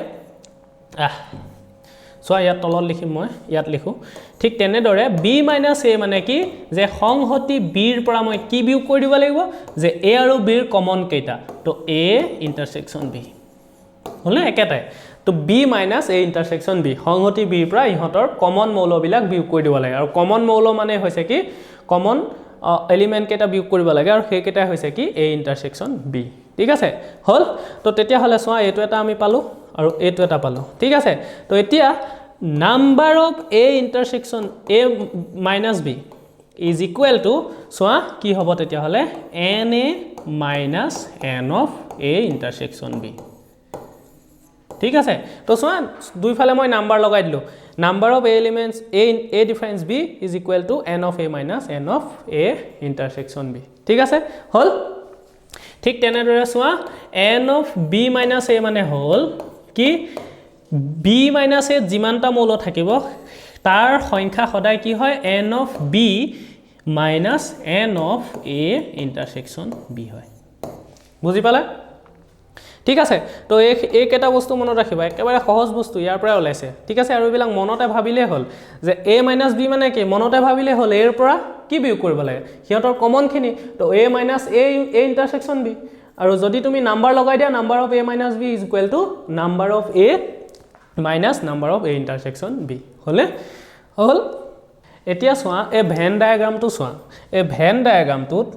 সো ইয়াত তলত লিখিম মই ইয়াত লিখো ঠিক তেনেদৰে b - a মানে কি যে সংহতি b ৰ পৰা মই কি বিয়োগ কৰি দিব লাগিব যে a আৰু b ৰ কমন কেইটা তো a ইন্টাৰসেকশন b হলে একেটাই তো b - a ইন্টাৰসেকশন b সংহতি b ৰ পৰা ইহতৰ কমন মৌলবিলাক বিয়োগ কৰি দিব লাগে আৰু কমন মৌল মানে হৈছে কি কমন এলিমেন্ট কেটা বিয়োগ কৰিব লাগে আৰু সেই কেটা হৈছে কি a ইন্টাৰসেকশন b ঠিক আছে হল তো তেতিয়া হলে সোয়া এটো এটা আমি পালো আৰু এটো এটা পালো ঠিক আছে তো এতিয়া number of a ইন্টাৰসেকশন a - b is equal to সোয়া কি হ'ব তেতিয়া হলে na - n of a ইন্টাৰসেকশন b ঠিক আছে তো সোয়া দুই ফালে মই নাম্বাৰ লগাই দিলো number of a elements a difference b is equal to n of a minus n of a intersection b ঠিক আছে হল ঠিক তেনেদৰে সোয়া n of b minus a মানে হল কি b minus a যিমানটা মৌল থাকিব তাৰ সংখ্যা সদায় কি হয় n of b minus n of a intersection b হয় বুজি পালা ঠিক আছে তো এই কেটা বস্তু মনত ৰাখিবা একেবাৰে সহজ বস্তু ইয়াৰ পৰা ওলাইছে ঠিক আছে আৰু এবিলাক মনতে ভাবিলে হল যে a - b মানে কি মনতে ভাবিলে হল এৰ পৰা কি বিয়োগ কৰিব লাগে হিয়তৰ কমন খিনি তো a - a ইন্টাৰসেকশন b আৰু যদি তুমি নাম্বাৰ লগাই দিয়া number of a - b is equal to number of a minus number of a ইন্টাৰসেকশন b হলে হল এতিয়া সোয়া এই ভেন ডায়াগ্ৰামটো সোয়া এই ভেন ডায়াগ্ৰামটোত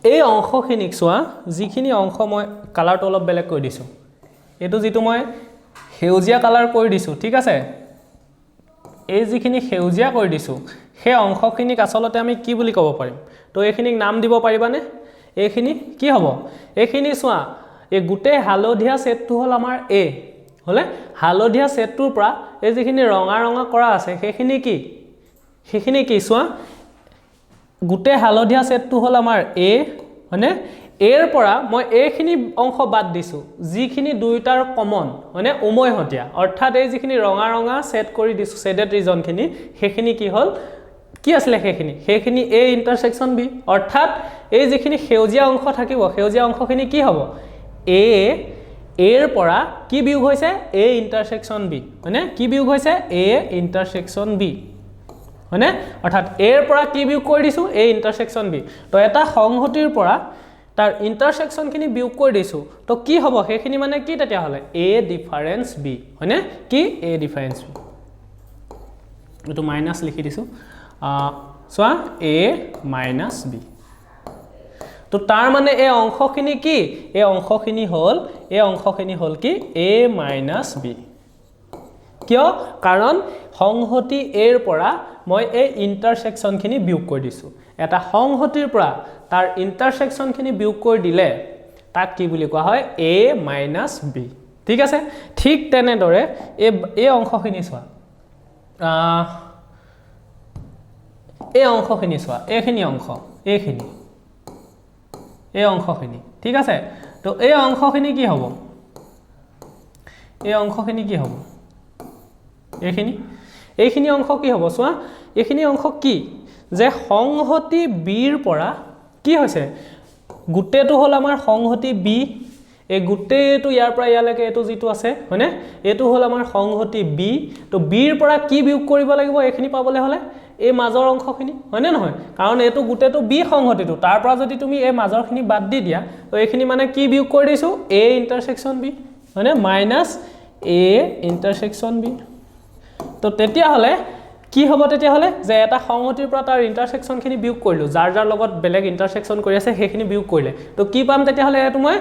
এই অংশখিনিক সোয়া যিখিনি অংশ মই কালাৰটো অলপ বেলেগ কৰি দিছো এটো যেটো মই হেউজিয়া কালাৰ কৰি দিছো ঠিক আছে এই যিখিনি হেউজিয়া কৰি দিছো সেই অংশখিনিক আসলতে আমি কি বুলি ক'ব পাৰিম তো এইখিনিক নাম দিব পাৰিবানে এইখিনি কি হ'ব এইখিনি সোয়া এই গুটে হালধীয়া সেটটো হল আমাৰ a হলে হালধীয়া সেটটোৰ পৰা এই যিখিনি ৰঙা ৰঙা কৰা আছে সেইখিনি কি সোয়া গুটে হালধীয়া সেটটো হল আমাৰ a মানে এৰ পৰা মই এইখিনি অংশ বাদ দিছো যিখিনি দুইটাৰ কমন মানে উমৈহতীয়া অৰ্থাৎ এই যিখিনি ৰঙা ৰঙা সেট কৰি দিছো শেডেড ৰিজনখিনি সেইখিনি কি হল কি আসলে সেইখিনি a ইন্টাৰসেকশন b অৰ্থাৎ এই যিখিনি হেউজিয়া অংশ থাকিব হেউজিয়া অংশখিনি কি হ'ব a এৰ পৰা কি বিয়োগ হৈছে a ইন্টাৰসেকশন b মানে কি বিয়োগ হৈছে a ইন্টাৰসেকশন b মানে অৰ্থাৎ এৰ পৰা কি বিয়োগ কৰি দিছো a ইন্টাৰসেকশন b তো এটা সংহতিৰ পৰা তাৰ ইন্টাৰসেকশন খিনি বিয়োগ কৰি দিছো তো কি হ'ব সেইখিনি মানে কি তেতিয়া হলে a ডিফাৰেন্স b হয়নে কি a ডিফাৰেন্স b এটো মাইনাস লিখি দিছো সোয়া a minus b তো তাৰ মানে এই অংশখিনি কি এই অংশখিনি হল কি a minus b কিয় কাৰণ সংহতি এৰ পৰা মই এই ইন্টাৰসেকশন খিনি বিয়োগ কৰি দিছো এটা সংহতিৰ পৰা তাৰ ইন্টাৰসেকশন খিনি বিয়োগ কৰি দিলে তাক কি বুলি কোৱা হয় a minus b ঠিক আছে ঠিক তেনেদৰে এই অংশখিনি সোৱা এই অংশখিনি সোৱা এইখিনি অংশ এই অংশখিনি ঠিক আছে তো এই অংশখিনি কি হ'ব এইখিনি অংশ কি হ'ব সোৱা এইখিনি অংশ কি যে সংহতি বিৰ পৰা কি হৈছে গুটেটো হল আমাৰ সংহতি বি এই গুটেটো ইয়াৰ পৰা ইয়ালৈকে এটো যেটো আছে হয়নে এটো হল আমাৰ সংহতি বি তো বিৰ পৰা কি বিয়োগ কৰিব লাগিব এইখিনি পাবলৈ হলে এই মাজৰ অংশখিনি হয়নে নহয় কাৰণ এটো গুটেটো বি সংহতিটো তাৰ পৰা যদি তুমি এই মাজৰখিনি বাদ দি দিয়া তো এইখিনি মানে কি বিয়োগ কৰি দিছো a ইন্টাৰসেকশন b হয়নে মাইনাস a ইন্টাৰসেকশন b তো তেতিয়া হলে কি হ'ব তেতিয়া হলে যে এটা সংহতিৰ পৰা তাৰ ইন্টাৰসেকশন খিনি বিয়োগ কৰিলো যাৰ যাৰ লগত বেলেগ ইন্টাৰসেকশন কৰি আছে সেইখিনি বিয়োগ কৰিলে তো কি পাম তেতিয়া হলে এটো মই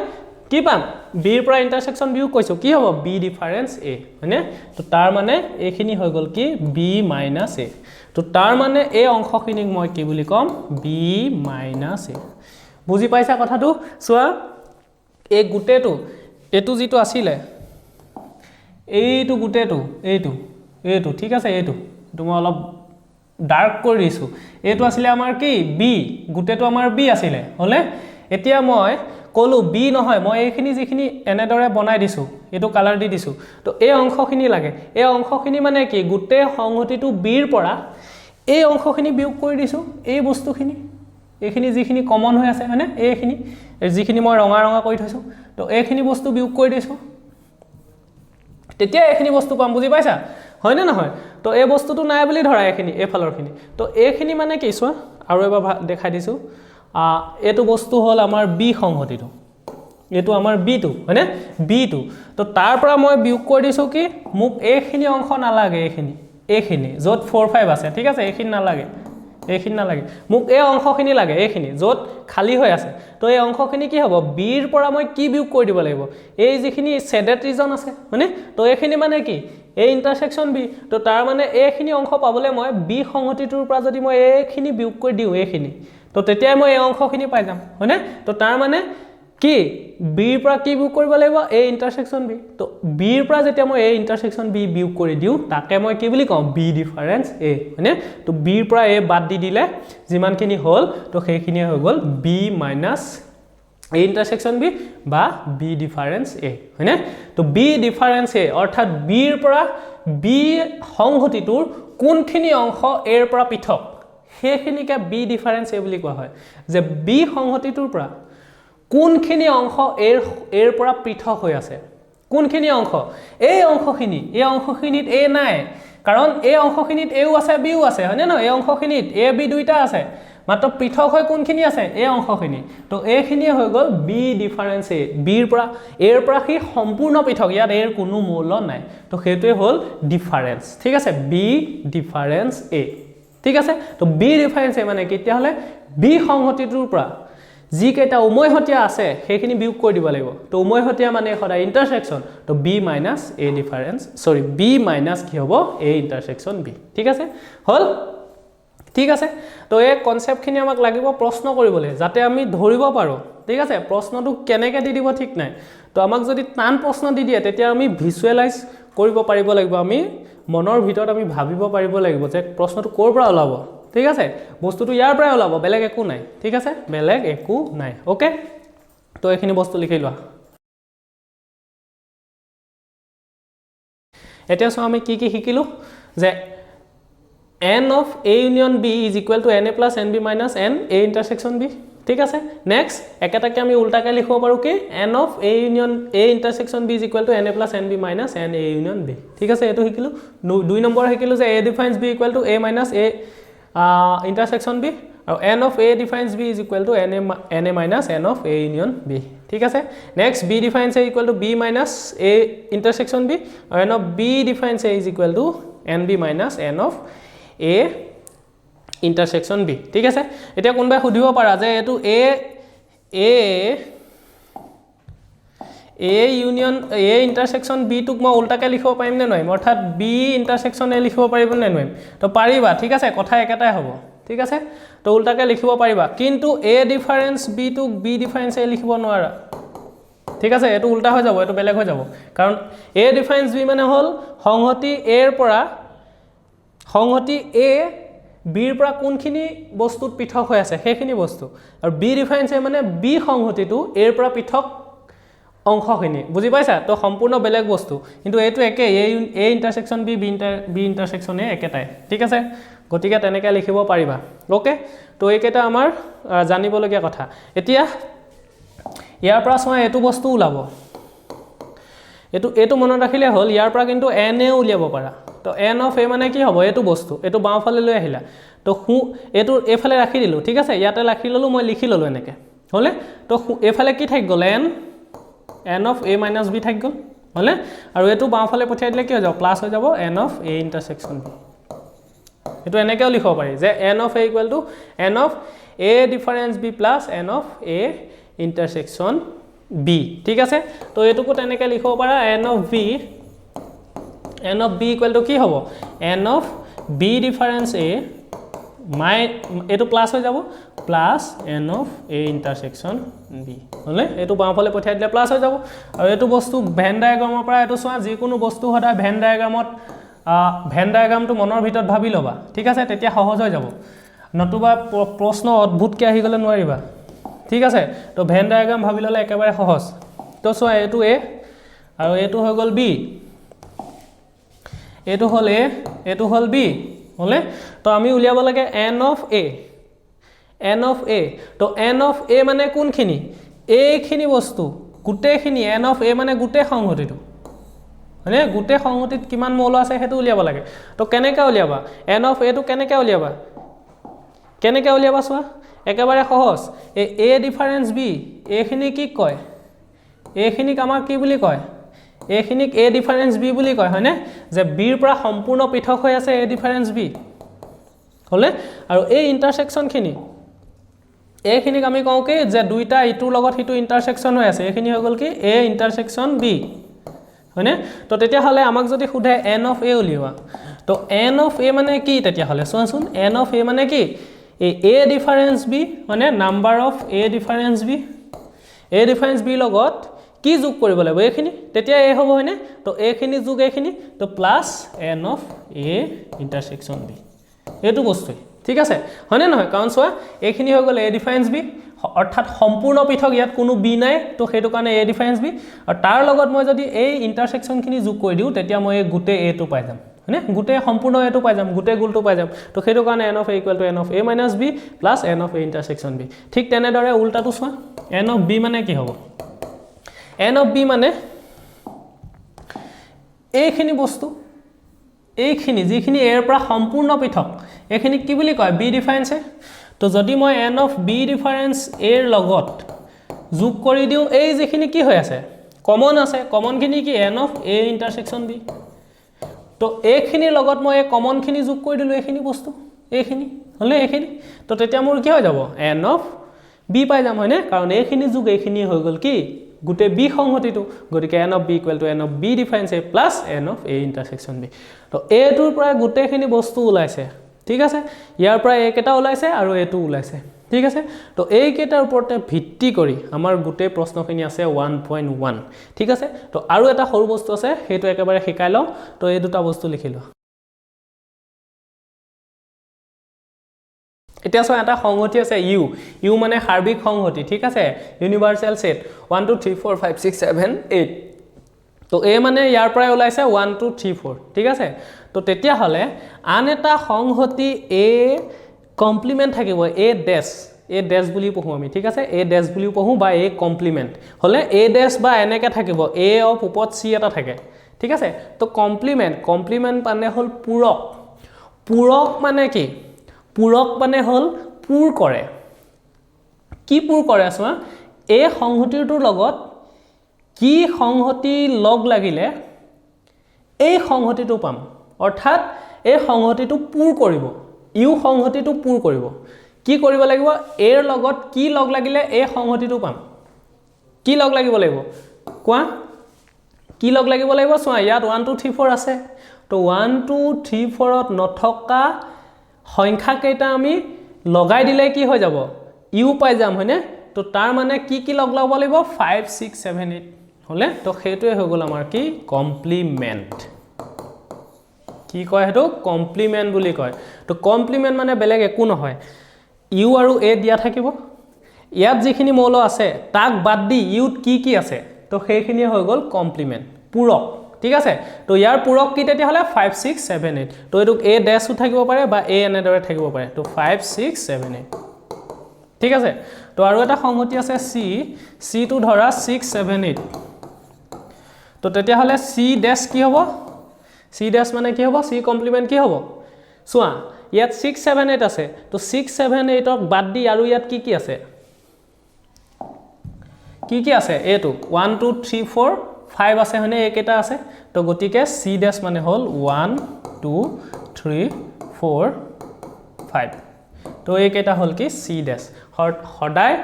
কি পাম b ৰ পৰা ইন্টাৰসেকশন বিয়োগ কৈছো কি হ'ব b ডিফাৰেন্স a হয়নে তো তাৰ মানে এইখিনি হৈ গল কি b minus a তো তাৰ মানে এই অংশখিনিক মই কি বুলি কম b minus a বুজি পাইছা কথাটো সোৱা এই গুটেটো এটো যেটো আছিল এইটো গুটেটো এইটো ঠিক আছে এইটো মই অলপ ডাৰ্ক কৰি দিছো এইটো আছিল আমাৰ কি b গুটেটো আমাৰ b আছিল হলে এতিয়া মই ক'লো বি নহয় মই এইখিনি যিখিনি এনেদৰে বনাই দিছোঁ এইটো কালাৰ দি দিছোঁ তো এই অংশখিনি লাগে এই অংশখিনি মানে কি গোটেই সংহতিটো বিৰ পৰা এই অংশখিনি বিয়োগ কৰি দিছোঁ এই বস্তুখিনি এইখিনি যিখিনি কমন হৈ আছে হয়নে এইখিনি যিখিনি মই ৰঙা ৰঙা কৰি থৈছোঁ তো এইখিনি বস্তু বিয়োগ কৰি দিছোঁ তেতিয়া এইখিনি বস্তু পাম বুজি পাইছা হয় নে নহয় তো এই বস্তুটো নাই বুলি ধৰা এইখিনি এইফালৰখিনি তো এইখিনি মানে কি চোৱা আৰু এবাৰ দেখাই দিছোঁ এইটো বস্তু হ'ল আমাৰ বি সংহতিটো এইটো আমাৰ বিটো হয়নে বিটো তো তাৰ পৰা মই বিয়োগ কৰি দিছোঁ কি মোক এইখিনি অংশ নালাগে এইখিনি য'ত 4 5 আছে ঠিক আছে এইখিনি নালাগে মোক এই অংশখিনি লাগে এইখিনি য'ত খালী হৈ আছে তো এই অংশখিনি কি হ'ব বিৰ পৰা মই কি বিয়োগ কৰি দিব লাগিব এই যিখিনি শেডেড ৰিজন আছে মানে তো এইখিনি মানে কি এই ইন্টাৰসেকশন বি তো তাৰ মানে এইখিনি অংশ পাবলৈ মই বি সংহতিটোৰ পৰা যদি মই এইখিনি বিয়োগ কৰি দিওঁ এইখিনি তো তেতিয়াই মই এই অংশখিনি পাই যাম হয়নে তো তাৰ মানে কি বিৰ পৰা কি বিয়োগ কৰিব লাগিব এই ইন্টাৰসেকশন বি তো বিৰ পৰা যেতিয়া মই এই ইন্টাৰসেকশন বি বিয়োগ কৰি দিওঁ তাকে মই কি বুলি কওঁ বি ডিফাৰেন্স এ হয়নে তো বিৰ পৰা এ বাদ দি দিলে যিমানখিনি হ'ল তো সেইখিনি হৈ গ'ল বি মাইনাছ এই ইন্টাৰসেকশন বি বা বি ডিফাৰেন্স এ হয়নে তো বি ডিফাৰেন্স এ অৰ্থাৎ বিৰ পৰা বি সংহতিটোৰ কোনখিনি অংশ এৰ পৰা পৃথক সেইখিনিকে বি ডিফাৰেন্স এ বুলি কোৱা হয় যে বি সংহতিটোৰ পৰা কোনখিনি অংশ এৰ পৰা পৃথক হৈ আছে কোনখিনি অংশ এই অংশখিনিত এ নাই কাৰণ এই অংশখিনিত এও আছে বিও আছে হয়নে ন এই অংশখিনিত এ বি দুইটা আছে মাত্ৰ পৃথক হৈ কোনখিনি আছে এই অংশখিনি তো এইখিনি হৈ গ'ল বি ডিফাৰেন্স এ বিৰ পৰা এৰ পৰা কি সম্পূৰ্ণ পৃথক ইয়াত এৰ কোনো মূল্য নাই তো সেইটোৱে হ'ল ডিফাৰেন্স ঠিক আছে বি ডিফাৰেন্স এ ঠিক আছে তো বি ডিফাৰেন্স এ মানে কেতিয়া হলে বি সংহতিটোৰ পৰা যি কেইটা উমৈহতীয়া আছে সেইখিনি বিয়োগ কৰি দিব লাগিব তো উমৈহতীয়া মানে সদায় ইন্টাৰসেকশন তো বি মাইনাছ এ ডিফাৰেন্স সৰি বি মাইনাছ কি হ'ব এ ইন্টাৰসেকশন বি ঠিক আছে হল ঠিক আছে তো এই কনসেপ্টখিনি আমাক লাগিব প্ৰশ্ন কৰিবলৈ যাতে আমি ধৰিব পাৰো ঠিক আছে প্ৰশ্নটো কেনেকৈ দি দিব ঠিক নাই তো আমাক যদি টান প্ৰশ্ন দি দিয়ে তেতিয়া আমি ভিজুৱেলাইজ কৰিব পাৰিব লাগিব আমি মনৰ ভিতৰত আমি ভাবিব পাৰিব লাগিব যে প্ৰশ্নটো ক'ৰ পৰা ওলাব ঠিক আছে বস্তুটো ইয়াৰ পৰাই ওলাব বেলেগ একো নাই ঠিক আছে বেলেগ একো নাই ওকে তো এইখিনি বস্তু লিখি লোৱা এতিয়া সো আমি কি শিকিলো যে n of a union b is equal to na plus nb minus n a intersection b ঠিক আছে নেক্সট একেটাকে আমি উল্টাকে লিখিব পাৰো কি n of a union a intersection b is equal to na plus nb minus n a union b ঠিক আছে এটো শিকিলো দুই নম্বৰ শিকিলো যে a defines b equal to a minus a intersection b আৰু n of a defines b is equal to na minus n of a union b ঠিক আছে next b defines a equal to b minus a intersection b আৰু n of b defines a is equal to nb minus n of a intersection b ঠিক আছে এতিয়া কোনবাই সুধিব পাৰা যে এটো a union a intersection b টুক মই উল্টাকে লিখিব পাৰিম নে নোৱাৰিম অৰ্থাৎ b intersection a লিখিব পাৰিব নে নোৱাৰিম তো পাৰিবা ঠিক আছে কথা একেটাই হ'ব ঠিক আছে তো উল্টাকে লিখিব পাৰিবা কিন্তু a ডিফাৰেন্স b টুক b ডিফাৰেন্স a লিখিব নোৱাৰা ঠিক আছে এটো উল্টা হৈ যাব এটো বেলেগ হৈ যাব কাৰণ a ডিফাৰেন্স b মানে হল সংহতি a এৰ পৰা সংহতি a বিৰ পৰা কোনখিনি বস্তুত পৃথক হৈ আছে সেইখিনি বস্তু আৰু বি ডিফাৰেন্স মানে বি সংহতিটো এৰ পৰা পৃথক অংশখিনি বুজি পাইছা তো সম্পূৰ্ণ বেলেগ বস্তু কিন্তু এটো একে এ ইন্টাৰসেকশন বি ইন্টাৰসেকশন এ একেটাই ঠিক আছে গতিকে তেনেকৈ লিখিব পাৰিবা ওকে তো এইকেইটা আমাৰ জানিবলগীয়া কথা এতিয়া ইয়াৰ পৰা চোৱা এটো বস্তু ওলাব এটো মনত ৰাখিলে হ'ল ইয়াৰ পৰা কিন্তু n এ উলিয়াব পাৰা তো n of a মানে কি হ'ব এটো বস্তু এটো বাওঁফালে লৈ আহিলা তো এটো এফালে ৰাখি দিলো ঠিক আছে ইয়াতে ৰাখি ললো মই লিখি ললো এনেকে হলে তো এফালে কি থাকি গল n of a minus b থাকি গল হলে আৰু এটো বাওঁফালে পঠিয়াই দিলে কি হৈ যাব প্লাস হৈ যাব n of a intersection b এটো এনেকেও লিখিব পাৰি যে n of a equal to n of a difference b plus n of a intersection b ঠিক আছে তো এটুকু তেনেকে লিখিব পাৰা n of b equal to কি হ'ব n of b difference a এটো প্লাস হৈ যাব plus n of a intersection b হলে এটো বাওঁফালে পঠিয়াই দিলে প্লাস হৈ যাব আৰু এটো বস্তু ভেন ডায়াগ্ৰামৰ পৰা এটো চোৱা যিকোনো বস্তু সদায় ভেন ডায়াগ্ৰামটো মনৰ ভিতৰত ভাবি লবা ঠিক আছে তেতিয়া সহজ হৈ যাব নতুবা প্ৰশ্ন অদ্ভুতকৈ আহি গলে নোৱাৰিবা ঠিক আছে তো ভেন ডায়াগ্ৰাম ভাবি ললে একেবাৰে সহজ তো চোৱা এইটো A আৰু এইটো হৈ গল B এইটো হল A এইটো হল B হলে তো আমি উলিয়াব লাগে n of A তো n of A মানে কোনখিনি A খিনি বস্তু গুটেখিনি n of A মানে গুটে সংহতিটো মানে গুটে সংহতিত কিমান মৌল আছে হেতু উলিয়াব লাগে তো কেনেকা উলিয়াবা n of A টো কেনেকা উলিয়াবা চোৱা একেবাৰে সহজ এই A ডিফাৰেন্স B A খিনি কি কয় A খিনিক আমাৰ কি বুলি কয় A খিনিক A ডিফাৰেন্স B বুলি কয় হয়নে যে B ৰ পৰা সম্পূৰ্ণ পৃথক হৈ আছে A ডিফাৰেন্স B হলে আৰু এই ইন্টাৰসেকশন খিনি A খিনিক আমি কওঁ কি যে দুইটা ইটোৰ লগত হিটো ইন্টাৰসেকশন হৈ আছে এখিনি হৈ গল কি A ইন্টাৰসেকশন B হয়নে তো তেতিয়া হলে আমাক যদি খুধে n of A উলিওৱা তো n of A মানে কি তেতিয়া হলে চোৱাচোন n of A মানে কি এই A ডিফাৰেন্স B মানে number of A difference B লগত কি যোগ কৰিব লাগিব এখিনি তেতিয়া A হ'ব হয়নে তো A খিনি যোগ এখিনি তো plus n of A ইন্টাৰসেকশন B এটো বস্তু ঠিক আছে হয়নে নহয় কাৰণ চোৱা এখিনি হৈ গল A ডিফাৰেন্স B অৰ্থাৎ সম্পূৰ্ণ পৃথক ইয়াত কোনো B নাই তো হেতু কাৰণে A ডিফাৰেন্স B আৰু তাৰ লগত মই যদি এই ইন্টাৰসেকশন খিনি যোগ কৰি দিও তেতিয়া মই গুটে A টো পাই যাম হয়নে গুটে সম্পূৰ্ণ A টো পাই যাম গুটে গুলটো পাই যাম তো হেতু কাৰণে n of A = n of A - B plus n of A ইন্টাৰসেকশন B ঠিক তেনেদৰে উল্টাটো চোৱা n of B মানে কি হ'ব n of B মানে এইখিনি বস্তু এইখিনি যিখিনি A ৰ পৰা সম্পূৰ্ণ পৃথক এইখিনি কি বুলি কয় B ডিফাৰেন্স তো যদি মই n of B difference A ৰ লগত যোগ কৰি দিও এই যিখিনি কি হৈ আছে কমন আছে কমন খিনি কি n of A ইন্টাৰসেকশন B তো এইখিনিৰ লগত মই কমন খিনি যোগ কৰি দিলো এইখিনি বস্তু এইখিনি হলে এইখিনি তো তেতিয়া মোৰ কি হৈ যাব n of B পাই যাম হয়নে কাৰণ এইখিনি যোগ এইখিনি হৈ গল কি গুটে B সংহতিটো গতিকে n of B = n of B difference A plus n of A ইন্টাৰসেকশন B তো A টোৰ পৰা গুটেখিনি বস্তু ওলাইছে ঠিক আছে ইয়াৰ পৰা A কেটা ওলাইছে আৰু এটো ওলাইছে ঠিক আছে তো এই কেটাৰ ওপৰতে ভিত্তি কৰি আমাৰ গুটে প্ৰশ্নখিনি আছে 1.1 ঠিক আছে তো আৰু এটা সৰু বস্তু আছে হেতু একেবাৰে শিকাই লও তো এই দুটা বস্তু লিখিলো এতিয়া সো এটা সংহতি আছে U মানে সাৰ্বিক সংহতি ঠিক আছে ইউনিভাৰ্সাল সেট 1 2 3 4 5 6 7 8 তো A মানে ইয়াৰ পৰা ওলাইছে 1 2 3 4 ঠিক আছে তো তেতিয়া হলে আন এটা সংহতি A কমপ্লিমেন্ট থাকিব A ড্যাশ বুলি পঢ়ো আমি ঠিক আছে A ড্যাশ বুলি পঢ়ো বা A কমপ্লিমেন্ট হলে A ড্যাশ বা এনেকে থাকিব A অফ উপত C এটা থাকে ঠিক আছে তো কমপ্লিমেন্ট মানে হল পূৰক মানে কি পূৰক মানে হল পূৰ কৰে কি পূৰ কৰে চোৱা A সংহতিটোৰ লগত কি সংহতি লগ লাগিলে এই সংহতিটো পাম অৰ্থাৎ এই সংহতিটো পূৰ কৰিব U সংহতিটো পূৰ কৰিব কি কৰিব লাগিব A ৰ লগত কি লগ লাগিলে এই সংহতিটো পাম কি লগ লাগিব লাগিব কোৱা কি লগ লাগিব লাগিব চোৱা ইয়াত 1 2 3 4 আছে তো 1 2 3 4 ত নথকা সংখ্যা কেইটা আমি লগাই দিলে কি হৈ যাব U পাই যাম হয়নে তো তাৰ মানে কি লগ লাব লাগিব 5 6 7 8 হলে তো হেতুৱে হৈ গল আমাৰ কি কমপ্লিমেন্ট কি কয় হেতু কমপ্লিমেন্ট বুলি কয় তো কমপ্লিমেন্ট মানে বেলেগ একো নহয় U আৰু A দিয়া থাকিব ইয়াত যিখিনি মৌল আছে তাক বাদ দি U ত কি আছে তো সেইখিনি হৈ গল কমপ্লিমেন্ট পূৰক ঠিক আছে তো ইয়াৰ পূৰক কি তেতিয়া হলে 5 6 7 8 তো এটো A ড্যাশ ও থাকিব পাৰে বা A এনেদৰে থাকিব পাৰে তো 5 6 7 8 ঠিক আছে তো আৰু এটা সংহতি আছে C টো ধৰা 6 7 8 তো তেতিয়া হলে C ড্যাশ কি হ'ব C ড্যাশ মানে কি হ'ব C কমপ্লিমেন্ট কি হ'ব চোৱা ইয়াত 6 7 8 আছে তো 6 7 8 ক বাদ দি আৰু ইয়াত কি আছে কি আছে এটো 1 2 3 4 5 আছে হনে একেটা আছে তো গতিকে C ড্যাশ মানে হল 1 2 3 4 5 তো একেটা হল কি C ড্যাশ সদায়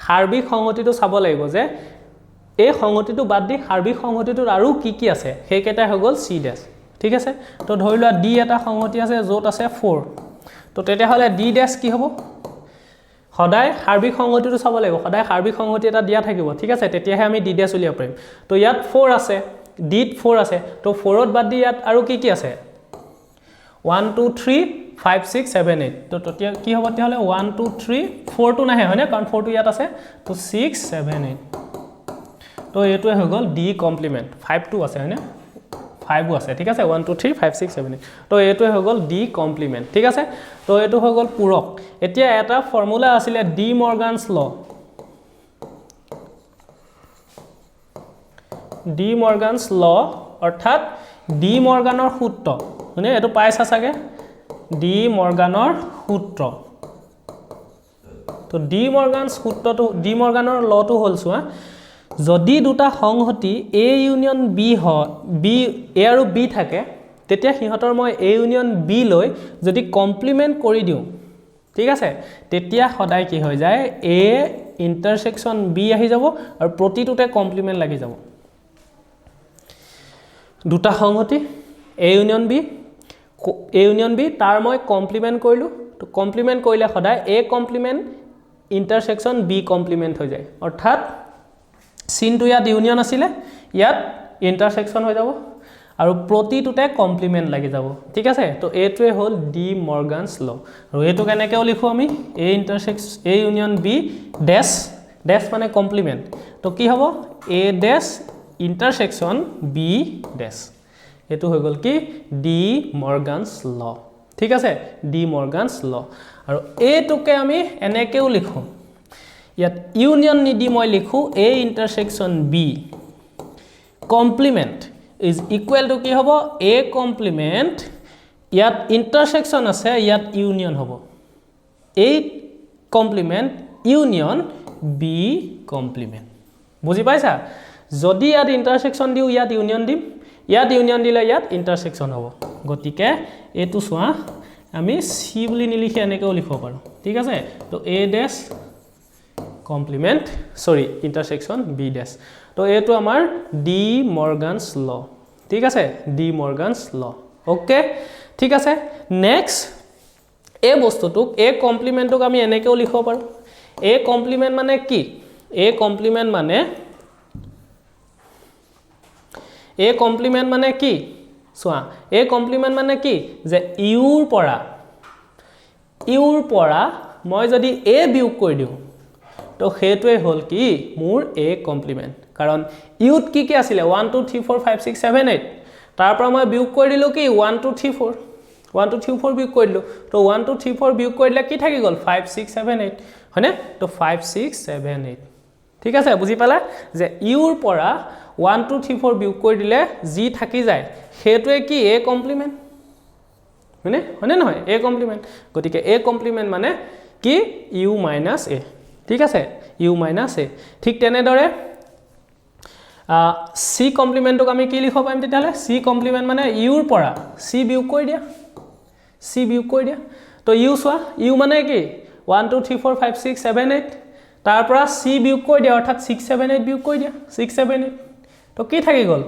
সাৰ্বিক সংহতিটো চাব লাগিব যে এই সংহতিটো বাদ দি সাৰ্বিক সংহতিটোৰ আৰু কি আছে হেকেটা হৈ গল C ড্যাশ ঠিক আছে তো ধৰি লোৱা D এটা সংহতি আছে যত আছে 4 তো তেতিয়া হলে D ড্যাশ কি হ'ব সদায় সাৰ্বিক সংহতিটো চাব লাগিব সদায় সাৰ্বিক সংহতি এটা দিয়া থাকিব ঠিক আছে তেতিয়াহে আমি D ড্যাশ উলিয়াব পাৰিম তো ইয়াত 4 আছে D ত 4 আছে তো 4 ত বাদ দি ইয়াত আৰু কি আছে 1 2 3 5 6 7 8 তো তেতিয়া কি হ'ব তেতিয়াহ'লে 1 2 3 4 টো নাহে হয়নে কাৰণ 4 টো ইয়াত আছে তো 6 7 8 তো এইটোৱে হৈ গ'ল ডি কমপ্লিমেন্ট 5 টো আছে হয়নে 5 আছে ঠিক আছে 1 2 3 5 6 7 8 তো এইটোৱে হৈ গ'ল ডি কমপ্লিমেন্ট ঠিক আছে তো এইটো হৈ গ'ল পূৰক এতিয়া এটা ফৰ্মুলা আছিলে ডি মৰ্গানছ ল ডি মৰ্গানছ ল অৰ্থাৎ ডি মৰ্গানৰ সূত্ৰ মানে এটো পাইছা সাগে ডি মৰ্গানৰ সূত্ৰ তো ডি মৰ্গানছ সূত্ৰটো ডি মৰ্গানৰ লটো হল সোৱা যদি দুটা সংহতি এ ইউনিয়ন বি হয় বি এ আৰু বি থাকে তেতিয়া হিহতৰ মই এ ইউনিয়ন বি লৈ যদি কমপ্লিমেন্ট কৰি দিও ঠিক আছে তেতিয়া সদায় কি হৈ যায় এ ইন্টাৰসেকশন বি আহি যাব আৰু প্ৰতিটোতে কমপ্লিমেন্ট লাগি যাব দুটা সংহতি এ ইউনিয়ন বি তাৰ মই কমপ্লিমেন্ট কৰিলো তো কমপ্লিমেন্ট কৰিলে সদায় এ কমপ্লিমেন্ট ইন্টাৰসেকশন বি কমপ্লিমেন্ট হৈ যায় অৰ্থাৎ সিনটো ইয়াত ইউনিয়ন আছিলে ইয়াত ইন্টাৰসেকশন হৈ যাব আৰু প্ৰতিটোতে কমপ্লিমেন্ট লাগি যাব ঠিক আছে তো এটোৱে হল ডি মৰ্গানছ ল আৰু এটো কেনেকৈ লিখো আমি A intersection A union B dash dash মানে কমপ্লিমেন্ট তো কি হ'ব A dash intersection B dash এটো হৈ গল কি ডি মৰ্গানছ ল ঠিক আছে ডি মৰ্গানছ ল আৰু এটোকে আমি এনেকেও লিখো ইয়াত ইউনিয়ন নিদি মই লিখো A intersection B complement is equal to কি হ'ব a complement ইয়াত ইন্টাৰসেকশন আছে ইয়াত ইউনিয়ন হ'ব a complement union b complement বুজি পাইছা যদি ইয়াত ইন্টাৰসেকশন দিও ইয়াত ইউনিয়ন দিম ইয়াত ইউনিয়ন দিলে ইয়াত ইন্টাৰসেকশন হ'ব গতিকে এটো সোৱা আমি c বুলি নিলিখি এনেকৈ লিখিব পাৰো ঠিক আছে তো a dash complement sorry intersection b dash তো এটো আমাৰ ডি মৰ্গানছ ল ঠিক আছে ডি মৰ্গানছ ল ওকে ঠিক আছে নেক্সট এ বস্তুটোক এ কমপ্লিমেন্টক আমি এনেকৈ লিখিব পাৰো এ কমপ্লিমেন্ট মানে কি এ কমপ্লিমেন্ট মানে কি সোৱা এ কমপ্লিমেন্ট মানে কি যে ইউৰ পৰা মই যদি এ বিয়োগ কৰি দিও তো হেতুৱে হল কি মোৰ এ কমপ্লিমেন্ট কাৰণ ইউত কি আছিল 1 2 3 4 5 6 7 8 তাৰ পৰা মই বিয়োগ কৰি দিলো কি 1 2 3 4 1 2 3 4 বিয়োগ কৰি দিলো তো 1 2 3 4 বিয়োগ কৰিলে কি থাকি গল 5 6 7 8 হয়নে তো 5 6 7 8 ঠিক আছে বুজি পালা যে ইউৰ পৰা 1 2 3 4 বিয়োগ কৰি দিলে জি থাকি যায় হেতুৱে কি এ কমপ্লিমেন্ট হয়নে নহয় এ কমপ্লিমেন্ট গতিকে এ কমপ্লিমেন্ট মানে কি ইউ মাইনাস এ ঠিক আছে ইউ মাইনাস এ ঠিক তেনে দৰে সি কমপ্লিমেন্টক আমি কি লিখিব পাৰিম তেতিয়ালে সি কমপ্লিমেন্ট মানে ইউৰ পৰা সি বিয়োগ কৰি দিয়া তো ইউ সোৱা ইউ মানে কি 1 2 3 4 5 6 7 8 তাৰ পৰা সি বিয়োগ কৰি দিয়া অৰ্থাৎ 6 7 8 বিয়োগ কৰি দিয়া 6 7 8 তো কি থাকি গল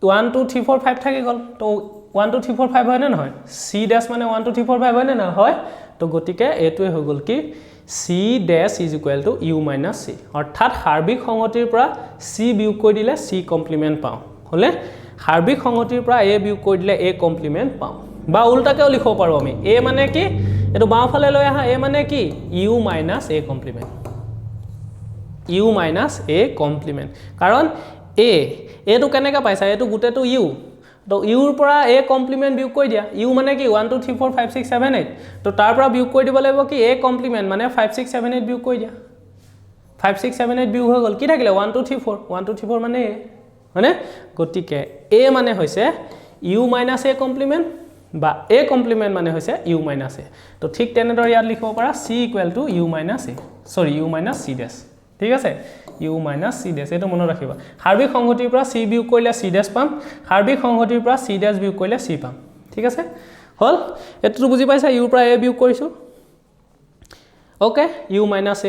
1 2 3 4 5 থাকি গল তো 1 2 3 4 5 হয় না নহয় সি ড্যাশ মানে 1 2 3 4 5 হয় না হয় তো গতিকে এটোৱে হৈ গল কি c dash is equal to u minus c অৰ্থাৎ হাৰ্বিক সংহতিৰ পৰা c বিয়োগ কৰি দিলে c কমপ্লিমেন্ট পাও হলে হাৰ্বিক সংহতিৰ পৰা a বিয়োগ কৰি দিলে a কমপ্লিমেন্ট পাও বা উল্টাকেও লিখিব পাৰো আমি a মানে কি এটো বাওঁফালে লৈ আহা a মানে কি u minus a কমপ্লিমেন্ট কাৰণ a এটো কেনেকা পাইছা এটো গুটেটো u তো ইউৰ পৰা এ কমপ্লিমেন্ট বিয়োগ কৰি দিয়া ইউ মানে কি 1 2 3 4 5 6 7 8 তো তাৰ পৰা বিয়োগ কৰি দিব লাগিব কি এ কমপ্লিমেন্ট মানে 5 6 7 8 বিয়োগ কৰি দিয়া 5 6 7 8 বিয়োগ হৈ গল কি থাকিলে 1 2 3 4 1 2 3 4 মানে হয়নে গতিকে এ মানে হৈছে ইউ মাইনাস এ কমপ্লিমেন্ট বা এ কমপ্লিমেন্ট মানে হৈছে ইউ মাইনাস এ তো ঠিক তেনেদৰে ইয়াত লিখিব পাৰা c equal to U minus A sorry U minus c dash ঠিক আছে ইউ মাইনাস c ড্যাশ এটো মনত ৰাখিবা হাৰ্বিক সংহতিৰ পৰা c বিয়োগ কৰিলে c ড্যাশ পাম হাৰ্বিক সংহতিৰ পৰা c ড্যাশ বিয়োগ কৰিলে c পাম ঠিক আছে হল এটো বুজি পাইছা ইউৰ পৰা a বিয়োগ কৰিছো ওকে ইউ মাইনাস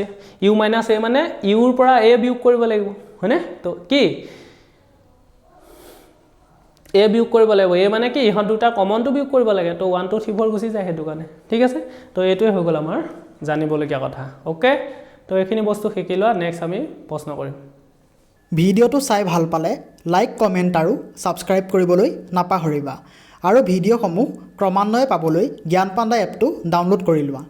a মানে ইউৰ পৰা a বিয়োগ কৰিব লাগিব হয়নে তো কি a বিয়োগ কৰিব লাগিব a মানে কি ইহত দুটা কমনটো বিয়োগ কৰিব লাগে তো 1 2 3 4 গুচি যায় হেতু কাৰণে ঠিক আছে তো এটোৱে হৈ গল আমাৰ জানিবলগীয়া কথা ওকে তো এখিনি বস্তু শিকি লোৱা নেক্সট আমি প্ৰশ্ন কৰিম ভিডিওটো চাই ভাল পালে লাইক কমেন্ট আৰু সাবস্ক্ৰাইব কৰিবলৈ নাপাহৰিবা আৰু ভিডিঅ'সমূহ ক্ৰমান্বয়ে পাবলৈ জ্ঞান পাণ্ডা এপটো ডাউনলোড কৰি লোৱা।